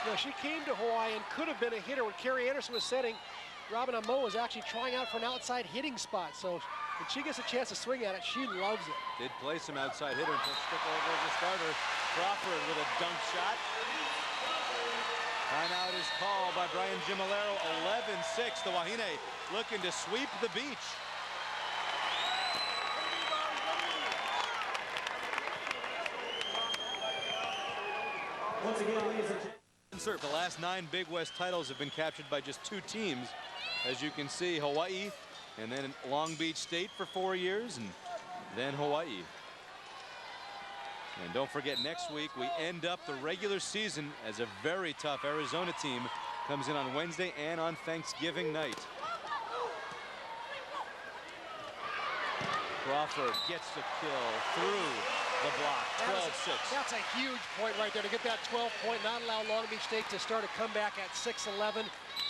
You know, she came to Hawaii and could have been a hitter when Carrie Anderson was setting. Robin Amo was actually trying out for an outside hitting spot, so when she gets a chance to swing at it, she loves it. Did play some outside hitter until she took over as a starter. Crawford with a dunk shot. Timeout is called by Brian Jimilero. 11-6. The Wahine looking to sweep the Beach. Once again, ladies and gentlemen. The last 9 Big West titles have been captured by just 2 teams. As you can see, Hawaii, and then Long Beach State for 4 years, and then Hawaii. And don't forget, next week we end up the regular season as a very tough Arizona team comes in on Wednesday and on Thanksgiving night. Crawford gets the kill through the block. 12-6. That's a huge point right there to get that 12 point, not allow Long Beach State to start a comeback at 6-11.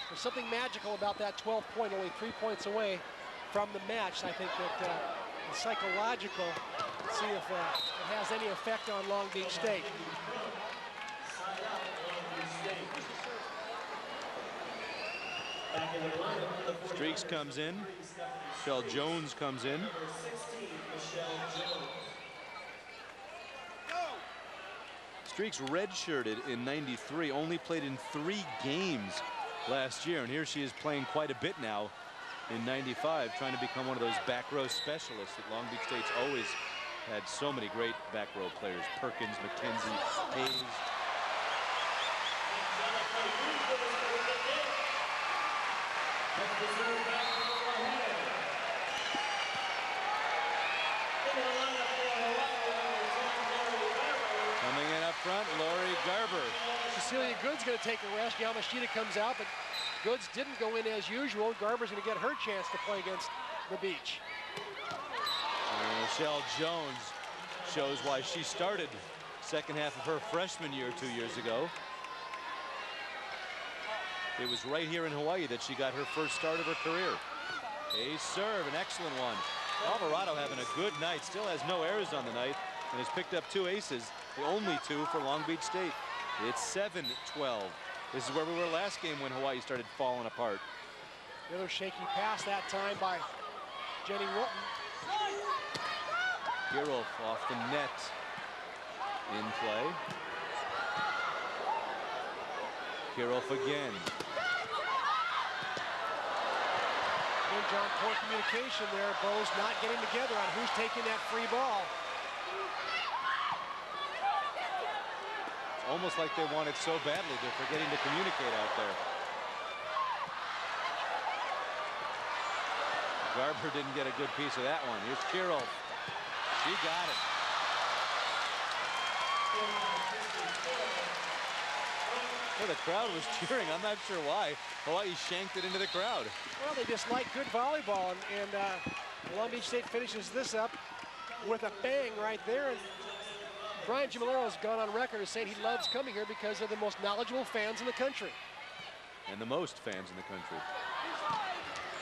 There's something magical about that 12 point, only 3 points away from the match. I think that the psychological, let's see if it has any effect on Long Beach State. Streaks comes in. Michelle Jones comes in. Streaks redshirted in '93, only played in 3 games last year, and here she is playing quite a bit now in '95, trying to become one of those back row specialists that Long Beach State's always had so many great back row players. Perkins, McKenzie, Hayes. Coming in up front, Lori Garber. Cecilia Good's going to take a rest. Yamashita comes out, but Goods didn't go in as usual. Garber's going to get her chance to play against the Beach. And Michelle Jones shows why she started second half of her freshman year 2 years ago. It was right here in Hawaii that she got her first start of her career. A serve, an excellent one. Alvarado having a good night, still has no errors on the night, and has picked up 2 aces, the only 2 for Long Beach State. It's 7-12. This is where we were last game when Hawaii started falling apart. The other shaky pass that time by Jenny Wilton. Kirov off the net in play. Kirov again. And John, poor communication there. Bows not getting together on who's taking that free ball. It's almost like they want it so badly they're forgetting to communicate out there. Garber didn't get a good piece of that one. Here's Kirov. She got it. Well, the crowd was cheering. I'm not sure why. Hawaii shanked it into the crowd. Well, they just like good volleyball, and Long Beach State finishes this up with a bang right there. And Brian Gimolero has gone on record as saying he loves coming here because they're the most knowledgeable fans in the country. And the most fans in the country.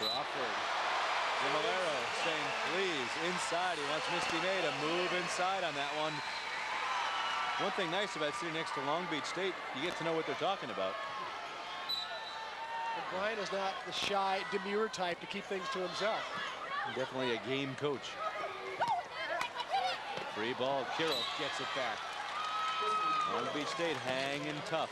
Crawford. Gimolero saying, please, inside. He wants Misty May to move inside on that one. One thing nice about sitting next to Long Beach State, you get to know what they're talking about. And Brian is not the shy, demure type to keep things to himself. Definitely a game coach. Free ball, Kirov gets it back. Long Beach State hanging tough.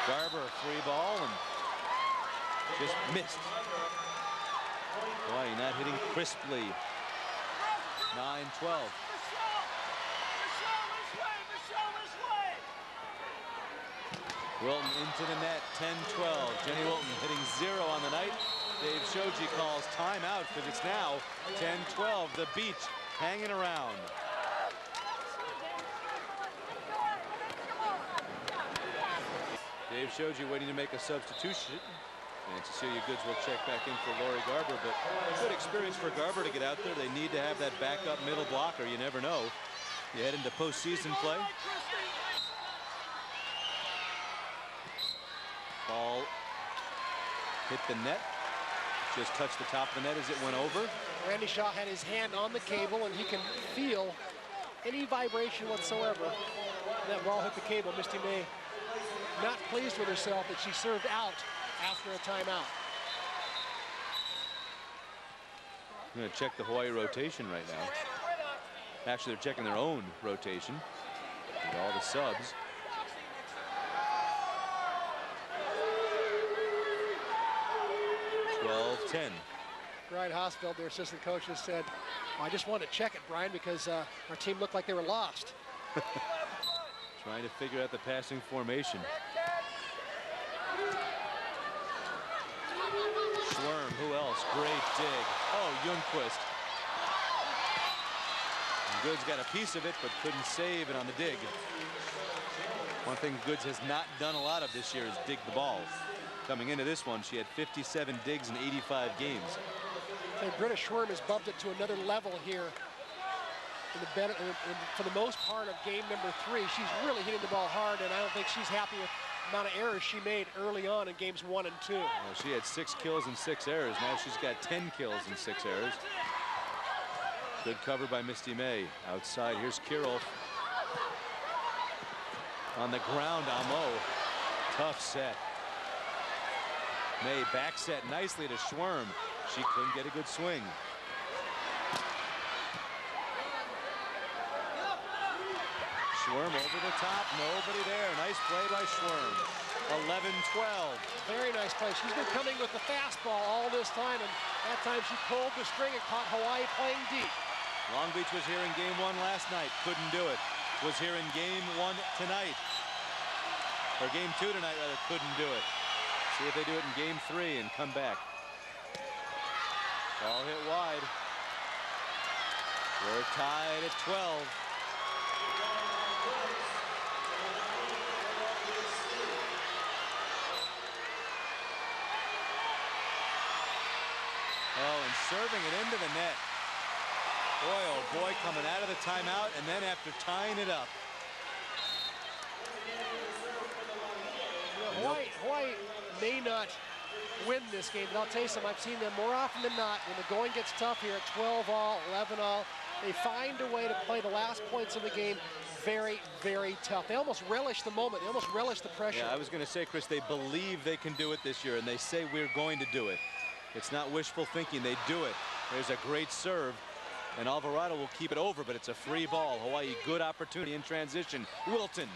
Garber, free ball, and just missed. Hawaii not hitting crisply. 9-12. Wilton into the net, 10-12. Jenny Wilton hitting 0 on the night. Dave Shoji calls timeout because it's now 10-12. The Beach hanging around. Dave Shoji waiting to make a substitution. And Cecilia Goods will check back in for Lori Garber, but good experience for Garber to get out there. They need to have that backup middle blocker. You never know. You head into postseason play. Ball hit the net. Just touched the top of the net as it went over. Randy Shaw had his hand on the cable, and he can feel any vibration whatsoever. That ball hit the cable. Misty May not pleased with herself that she served out after a timeout. I'm going to check the Hawaii rotation right now. Actually, they're checking their own rotation with all the subs. Brian Hosfeld, their assistant coach, has said, I just wanted to check it, Brian, because our team looked like they were lost. Trying to figure out the passing formation. Schwerm, who else? Great dig. Oh, Ljungqvist. Goods got a piece of it, but couldn't save it on the dig. One thing Goods has not done a lot of this year is dig the balls. Coming into this one, she had 57 digs in 85 games. So Britta Schwerm has bumped it to another level here. For the most part of game number 3, she's really hitting the ball hard, and I don't think she's happy with the amount of errors she made early on in games 1 and 2. Well, she had 6 kills and 6 errors. Now she's got 10 kills and 6 errors. Good cover by Misty May. Outside, here's Kirov. On the ground, Amo. Tough set. May back set nicely to Schwerm. She couldn't get a good swing. Schwerm over the top, nobody there. Nice play by Schwerm. 11-12. Very nice play. She's been coming with the fastball all this time, and that time she pulled the string and caught Hawaii playing deep. Long Beach was here in game 1 last night, couldn't do it. Was here in game 1 tonight. Or game 2 tonight, rather, couldn't do it. See if they do it in game 3 and come back. Ball hit wide. We're tied at 12. serving it into the net. Boy, oh boy, coming out of the timeout, and then after tying it up. Hawaii may not win this game, but I'll tell you something, I've seen them more often than not when the going gets tough here at 12 all, 11 all. They find a way to play the last points of the game very, very tough. They almost relish the moment. They almost relish the pressure. Yeah, I was going to say, Chris, they believe they can do it this year, and they say we're going to do it. It's not wishful thinking. They do it. There's a great serve, and Alvarado will keep it over, but it's a free ball. Hawaii, good opportunity in transition. Wilton,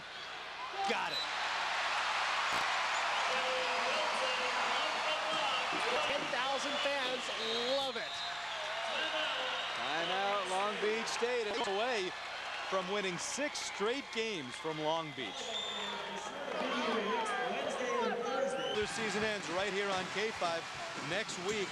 got it. 10,000 fans love it. Timeout, Long Beach State away from winning 6 straight games from Long Beach. Their season ends right here on K5 next week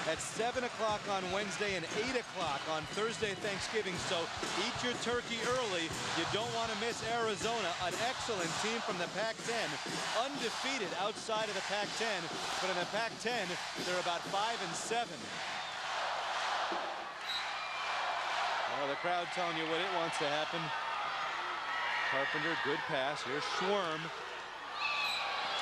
at 7 o'clock on Wednesday and 8 o'clock on Thursday, Thanksgiving. So eat your turkey early. You don't want to miss Arizona, an excellent team from the Pac-10, undefeated outside of the Pac-10, but in the Pac-10, they're about 5-7. Well, the crowd telling you what it wants to happen. Carpenter, good pass. Here's Schwerm.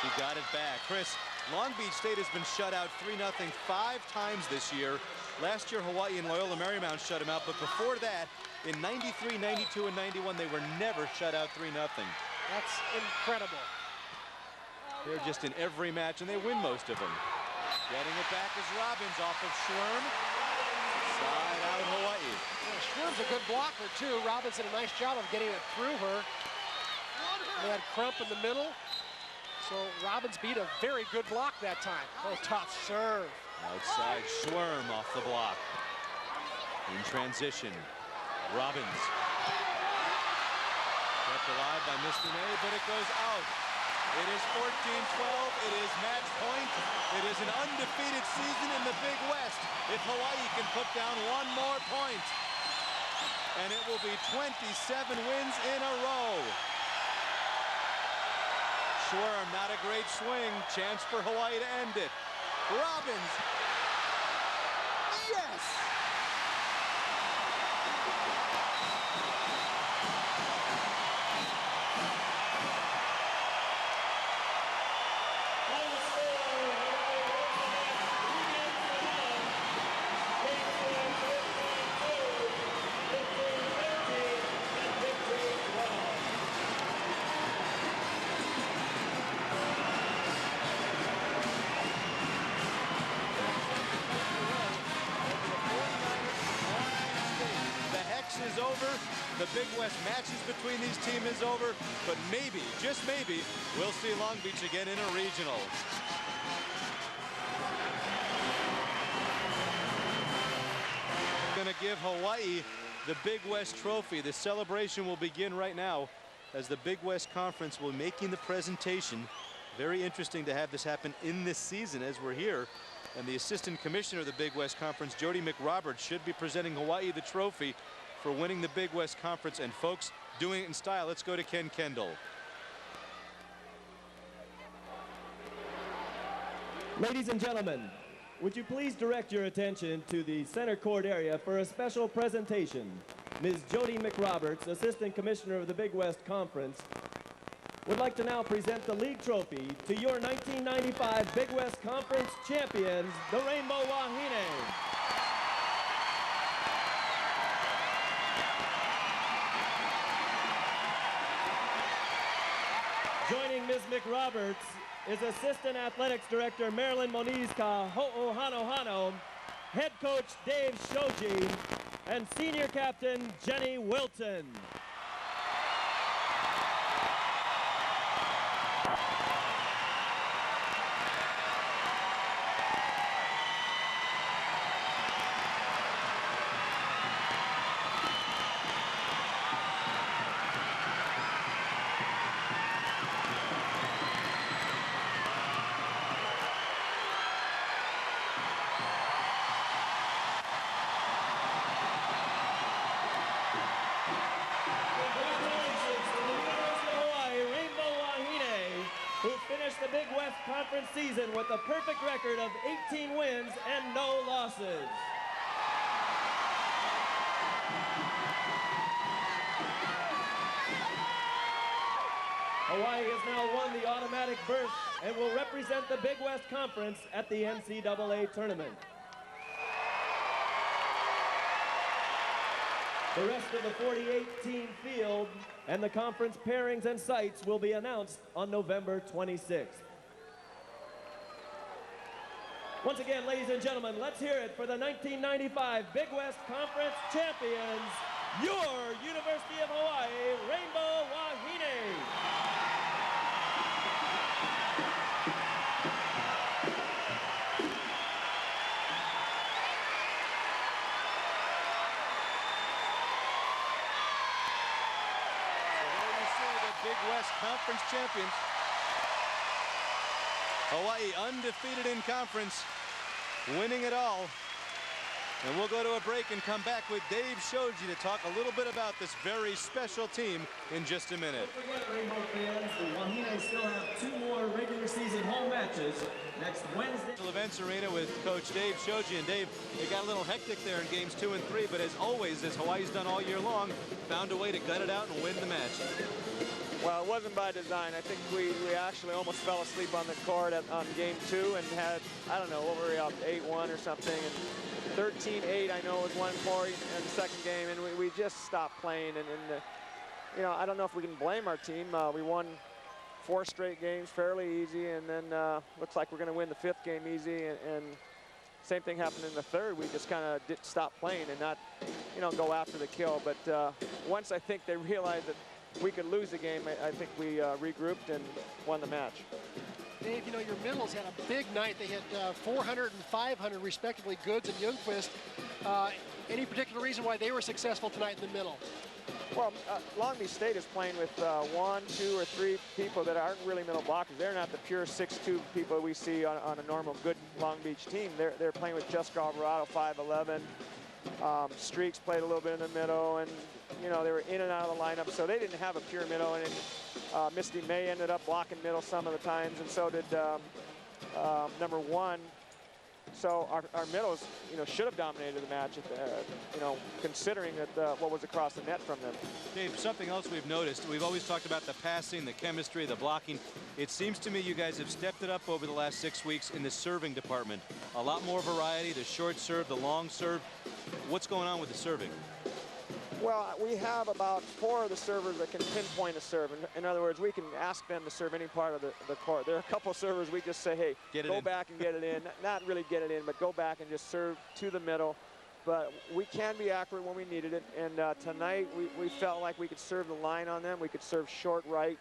He got it back. Chris, Long Beach State has been shut out 3-0 5 times this year. Last year, Hawaii and Loyola Marymount shut him out, but before that, in 93, 92, and 91, they were never shut out 3-0. That's incredible. They're just in every match, and they win most of them. Getting it back is Robbins off of Schwerm. Side out Hawaii. Yeah, Schwerm's a good blocker, too. Robbins did a nice job of getting it through her. They had Crump in the middle. So Robbins beat a very good block that time. Oh, tough serve. Outside Schwerm off the block. In transition, Robbins. Kept alive by Misty May, but it goes out. It is 14-12. It is match point. It is an undefeated season in the Big West if Hawaii can put down one more point. And it will be 27 wins in a row. Schwerm, not a great swing. Chance for Hawaii to end it. Robbins. Yes! Is over. The Big West matches between these teams is over, but maybe, just maybe, we'll see Long Beach again in a regional. Going to give Hawaii the Big West trophy. The celebration will begin right now as the Big West Conference will be making the presentation. Very interesting to have this happen in this season as we're here. And the Assistant Commissioner of the Big West Conference, Jody McRoberts, should be presenting Hawaii the trophy for winning the Big West Conference. And folks, doing it in style. Let's go to Ken Kendall. Ladies and gentlemen, would you please direct your attention to the center court area for a special presentation. Ms. Jody McRoberts, Assistant Commissioner of the Big West Conference, would like to now present the league trophy to your 1995 Big West Conference champions, the Rainbow Wahine. Joining Ms. McRoberts is Assistant Athletics Director Marilyn Moniz-Ka Ho'ohanohano, Head Coach Dave Shoji, and Senior Captain Jenny Wilton. The Big West Conference season with a perfect record of 18 wins and no losses. Hawaii has now won the automatic berth and will represent the Big West Conference at the NCAA tournament. The rest of the 48-team field and the conference pairings and sites will be announced on November 26th. Once again, ladies and gentlemen, let's hear it for the 1995 Big West Conference champions, your University of Hawaii Rainbow Wahines. Big West Conference champions. Hawaii undefeated in conference, winning it all. And we'll go to a break and come back with Dave Shoji to talk a little bit about this very special team in just a minute. Don't forget, Rainbow fans, the Wahines still have 2 more regular season home matches next Wednesday. Events Arena with Coach Dave Shoji. And Dave, it got a little hectic there in games 2 and 3, but as always, as Hawaii's done all year long, found a way to gut it out and win the match. Well, it wasn't by design. I think we actually almost fell asleep on the court on game 2 and had, I don't know, what were we up, 8-1 or something. And 13-8, I know, was one point in the second game, and we just stopped playing. And you know, I don't know if we can blame our team. We won 4 straight games fairly easy, and then looks like we're going to win the 5th game easy. And same thing happened in the 3rd. We just kind of stop playing and not, you know, go after the kill. But once I think they realized that we could lose the game, I think we regrouped and won the match. Dave, you know, your middles had a big night. They had 400 and 500, respectively, Goods and Youngquist. Any particular reason why they were successful tonight in the middle? Well, Long Beach State is playing with 1, 2, or 3 people that aren't really middle blockers. They're not the pure 6'2" people we see on a normal good Long Beach team. They're playing with Jessica Alvarado, 5'11". Streaks played a little bit in the middle, and you know, they were in and out of the lineup, so they didn't have a pure middle. And Misty May ended up blocking middle some of the times, and so did number 1. So our middles, you know, should have dominated the match, you know, considering that what was across the net from them. Dave, something else we've noticed, we've always talked about the passing, the chemistry, the blocking. It seems to me you guys have stepped it up over the last 6 weeks in the serving department. A lot more variety, the short serve, the long serve. What's going on with the serving? Well, we have about 4 of the servers that can pinpoint a serve. In other words, we can ask them to serve any part of the court. There are a couple of servers we just say, hey, go back and get it in. Not really get it in, but go back and just serve to the middle. But we can be accurate when we needed it. And tonight, we felt like we could serve the line on them. We could serve short right.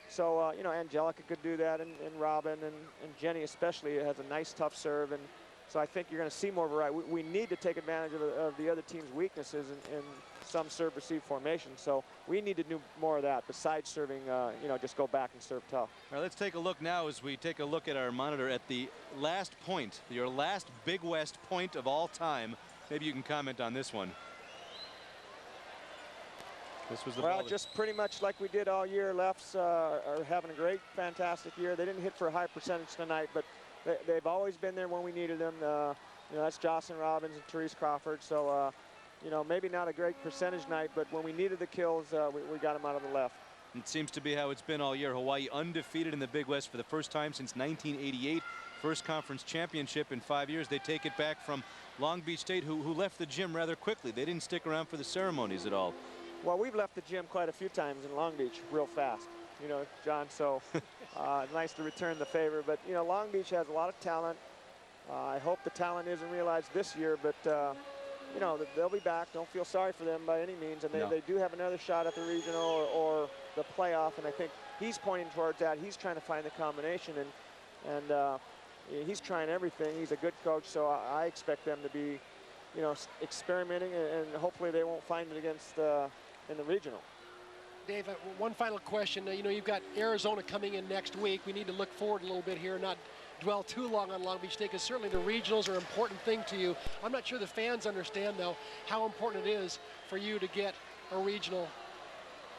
So, you know, Angelica could do that, and Robin, and Jenny especially has a nice, tough serve. And so I think you're going to see more variety. We need to take advantage of the other team's weaknesses in some serve-receive formation. So we need to do more of that besides serving, you know, just go back and serve tough. All right, let's take a look now as we take a look at our monitor at the last point, your last Big West point of all time. Maybe you can comment on this one. This was the well, just pretty much like we did all year. Lefts are having a great, fantastic year. They didn't hit for a high percentage tonight, but they've always been there when we needed them. You know, that's Jocelyn Robbins and Therese Crawford. So, you know, maybe not a great percentage night, but when we needed the kills, we got them out of the left. It seems to be how it's been all year. Hawaii undefeated in the Big West for the first time since 1988. First conference championship in 5 years. They take it back from Long Beach State, who left the gym rather quickly. They didn't stick around for the ceremonies at all. Well, we've left the gym quite a few times in Long Beach real fast, you know, John, so nice to return the favor. But, you know, Long Beach has a lot of talent. I hope the talent isn't realized this year, but, you know, they'll be back. Don't feel sorry for them by any means. And they do have another shot at the regional or the playoff, and I think he's pointing towards that. He's trying to find the combination, and he's trying everything. He's a good coach, so I expect them to be, you know, experimenting, and hopefully they won't find it against in the regional. Dave, one final question. You know, you've got Arizona coming in next week. We need to look forward a little bit here, not dwell too long on Long Beach State, because certainly the regionals are an important thing to you. I'm not sure the fans understand, though, how important it is for you to get a regional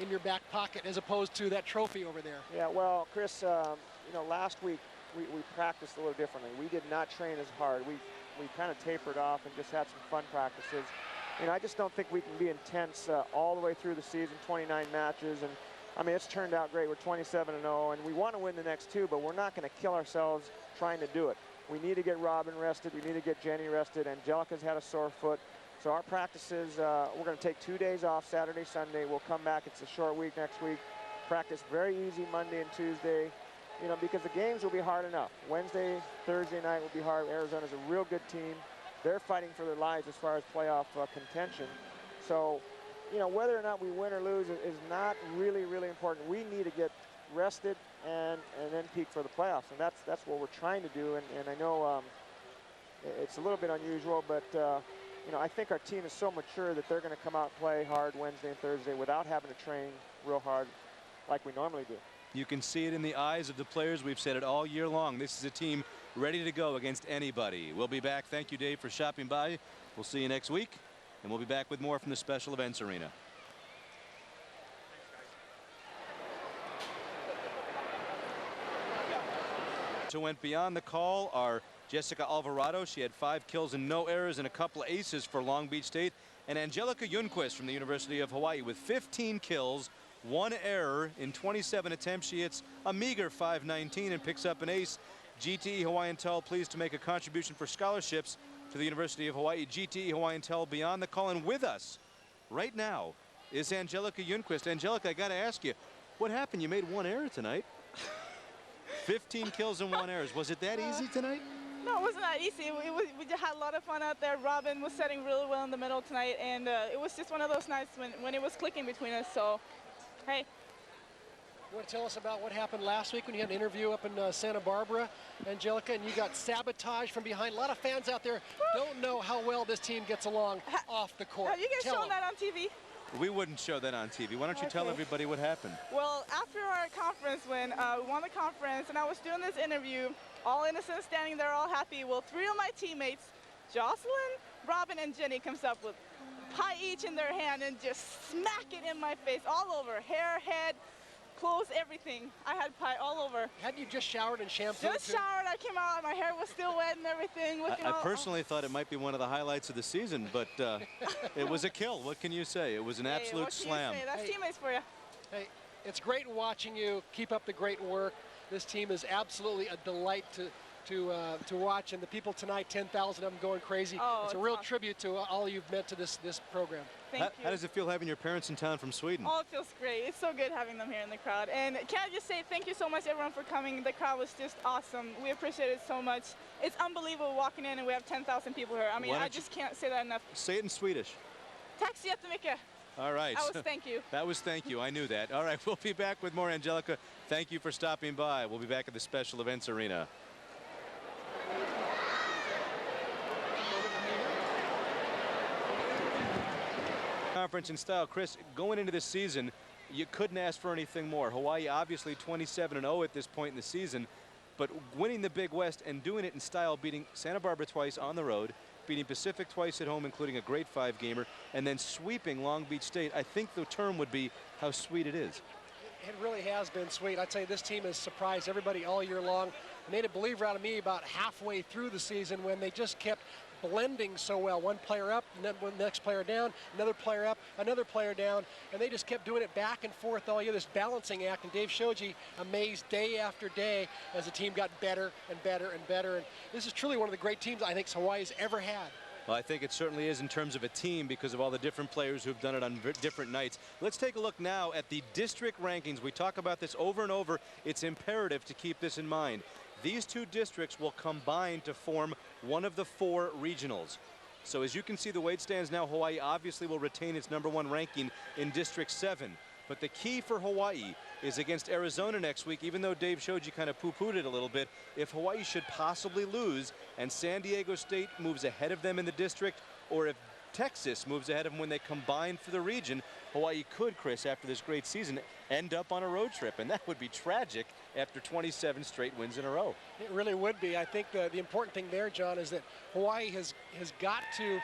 in your back pocket as opposed to that trophy over there. Yeah, well, Chris, you know, last week we practiced a little differently. We did not train as hard. We kind of tapered off and just had some fun practices. You know, I just don't think we can be intense all the way through the season, 29 matches, and I mean, it's turned out great. We're 27-0, and we want to win the next two, but we're not going to kill ourselves trying to do it. We need to get Robin rested. We need to get Jenny rested. Angelica's had a sore foot. So our practices, we're going to take 2 days off, Saturday, Sunday. We'll come back. It's a short week next week. Practice very easy Monday and Tuesday, you know, because the games will be hard enough. Wednesday, Thursday night will be hard. Arizona's a real good team. They're fighting for their lives as far as playoff contention. So, you know, whether or not we win or lose is not really, really important. We need to get rested and then peak for the playoffs, and that's what we're trying to do. And I know it's a little bit unusual, but you know, I think our team is so mature that they're going to come out and play hard Wednesday and Thursday without having to train real hard like we normally do. You can see it in the eyes of the players. We've said it all year long. This is a team ready to go against anybody. We'll be back. Thank you, Dave, for stopping by. We'll see you next week, and we'll be back with more from the Special Events Arena. So went beyond the call are Jessica Alvarado. She had 5 kills and no errors and a couple of aces for Long Beach State. And Angelica Ljungqvist from the University of Hawaii with 15 kills, 1 error in 27 attempts. She hits a meager .519 and picks up an ace. GTE Hawaiian Tel pleased to make a contribution for scholarships to the University of Hawaii. GTE Hawaiian Tel beyond the call, and with us right now is Angelica Ljungqvist. Angelica, I got to ask you, what happened? You made 1 error tonight. 15 kills and 1 error. Was it that easy tonight? No, it wasn't that easy. We just had a lot of fun out there. Robin was setting really well in the middle tonight, and it was just one of those nights when it was clicking between us. So, hey. You want to tell us about what happened last week when you had an interview up in Santa Barbara, Angelica, and you got sabotaged from behind? A lot of fans out there don't know how well this team gets along off the court. Have you guys shown that on TV? We wouldn't show that on TV. Why don't you tell everybody what happened? Well, after our conference, when we won the conference, and I was doing this interview, all innocent standing there, all happy. Well, 3 of my teammates, Jocelyn, Robin, and Jenny, comes up with pie each in their hand and just smack it in my face, all over, hair, head, clothes, everything. I had pie all over. Hadn't you just showered and shampooed? Just showered. I came out, my hair was still wet and everything. I personally thought it might be one of the highlights of the season, but it was a kill. What can you say? It was an absolute slam. That's teammates for you. Hey, it's great watching you. Keep up the great work. This team is absolutely a delight to watch, and the people tonight, 10,000 of them going crazy. It's a real tribute to all you've meant to this program. Thank you. How does it feel having your parents in town from Sweden? Oh, it feels great. It's so good having them here in the crowd. And can I just say thank you so much, everyone, for coming. The crowd was just awesome. We appreciate it so much. It's unbelievable walking in and we have 10,000 people here. I mean, I just can't say that enough. Say it in Swedish. Tack så jättemycket. All right. That was thank you. That was thank you. I knew that. All right, we'll be back with more. Angelica, thank you for stopping by. We'll be back at the Special Events Arena. Conference in style. Chris, going into this season, you couldn't ask for anything more. Hawaii obviously 27-0 at this point in the season, but winning the Big West and doing it in style, beating Santa Barbara twice on the road, beating Pacific twice at home, including a great 5-gamer, and then sweeping Long Beach State. I think the term would be how sweet it is. It really has been sweet. I'd say this team has surprised everybody all year long. Made a believer out of me about halfway through the season when they just kept blending so well. One player up, and then the next player down, another player up, another player down, and they just kept doing it back and forth all year, this balancing act. And Dave Shoji amazed day after day as the team got better and better and better. And this is truly one of the great teams I think Hawaii's ever had. Well, I think it certainly is in terms of a team because of all the different players who've done it on different nights. Let's take a look now at the district rankings. We talk about this over and over. It's imperative to keep this in mind. These 2 districts will combine to form one of the 4 regionals. So as you can see, the way it stands now, Hawaii obviously will retain its #1 ranking in District 7. But the key for Hawaii is against Arizona next week, even though Dave Shoji kind of poo-pooed it a little bit. If Hawaii should possibly lose and San Diego State moves ahead of them in the district, or if Texas moves ahead of them when they combine for the region, Hawaii could, Chris, after this great season, end up on a road trip. And that would be tragic after 27 straight wins in a row. It really would be. I think the important thing there, John, is that Hawaii has got to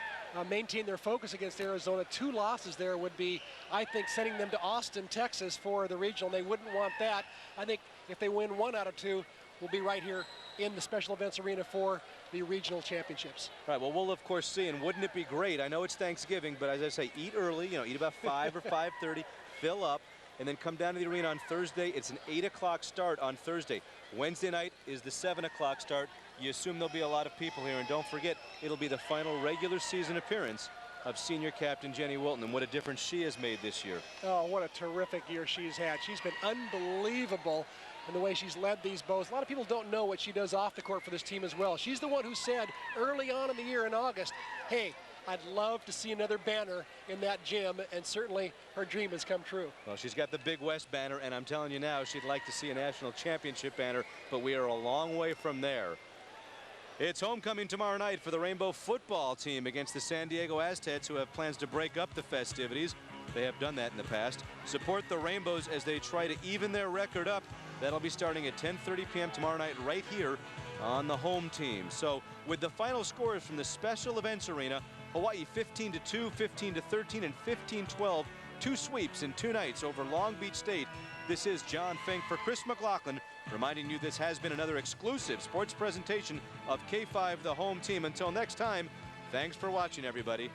maintain their focus against Arizona. 2 losses there would be, I think, sending them to Austin, Texas for the regional. They wouldn't want that. I think if they win 1 out of 2, we'll be right here in the Special Events Arena for the regional championships. All right, well, we'll of course see, and wouldn't it be great? I know it's Thanksgiving, but as I say, eat early, you know, eat about 5 or 5:30, fill up, and then come down to the arena on Thursday. It's an 8 o'clock start on Thursday. Wednesday night is the 7 o'clock start. You assume there'll be a lot of people here, and don't forget, it'll be the final regular season appearance of senior captain Jenny Wilton, and what a difference she has made this year. Oh, what a terrific year she's had. She's been unbelievable in the way she's led these Bows. A lot of people don't know what she does off the court for this team as well. She's the one who said early on in the year in August, hey, I'd love to see another banner in that gym, and certainly her dream has come true. Well, she's got the Big West banner, and I'm telling you now, she'd like to see a national championship banner, but we are a long way from there. It's homecoming tomorrow night for the Rainbow football team against the San Diego Aztecs, who have plans to break up the festivities. They have done that in the past. Support the Rainbows as they try to even their record up. That'll be starting at 10:30 p.m. tomorrow night right here on the home team. So with the final scores from the Special Events Arena, Hawaii 15-2, 15-13, and 15-12. 2 sweeps in 2 nights over Long Beach State. This is John Fink for Chris McLaughlin, reminding you this has been another exclusive sports presentation of K5, the home team. Until next time, thanks for watching, everybody.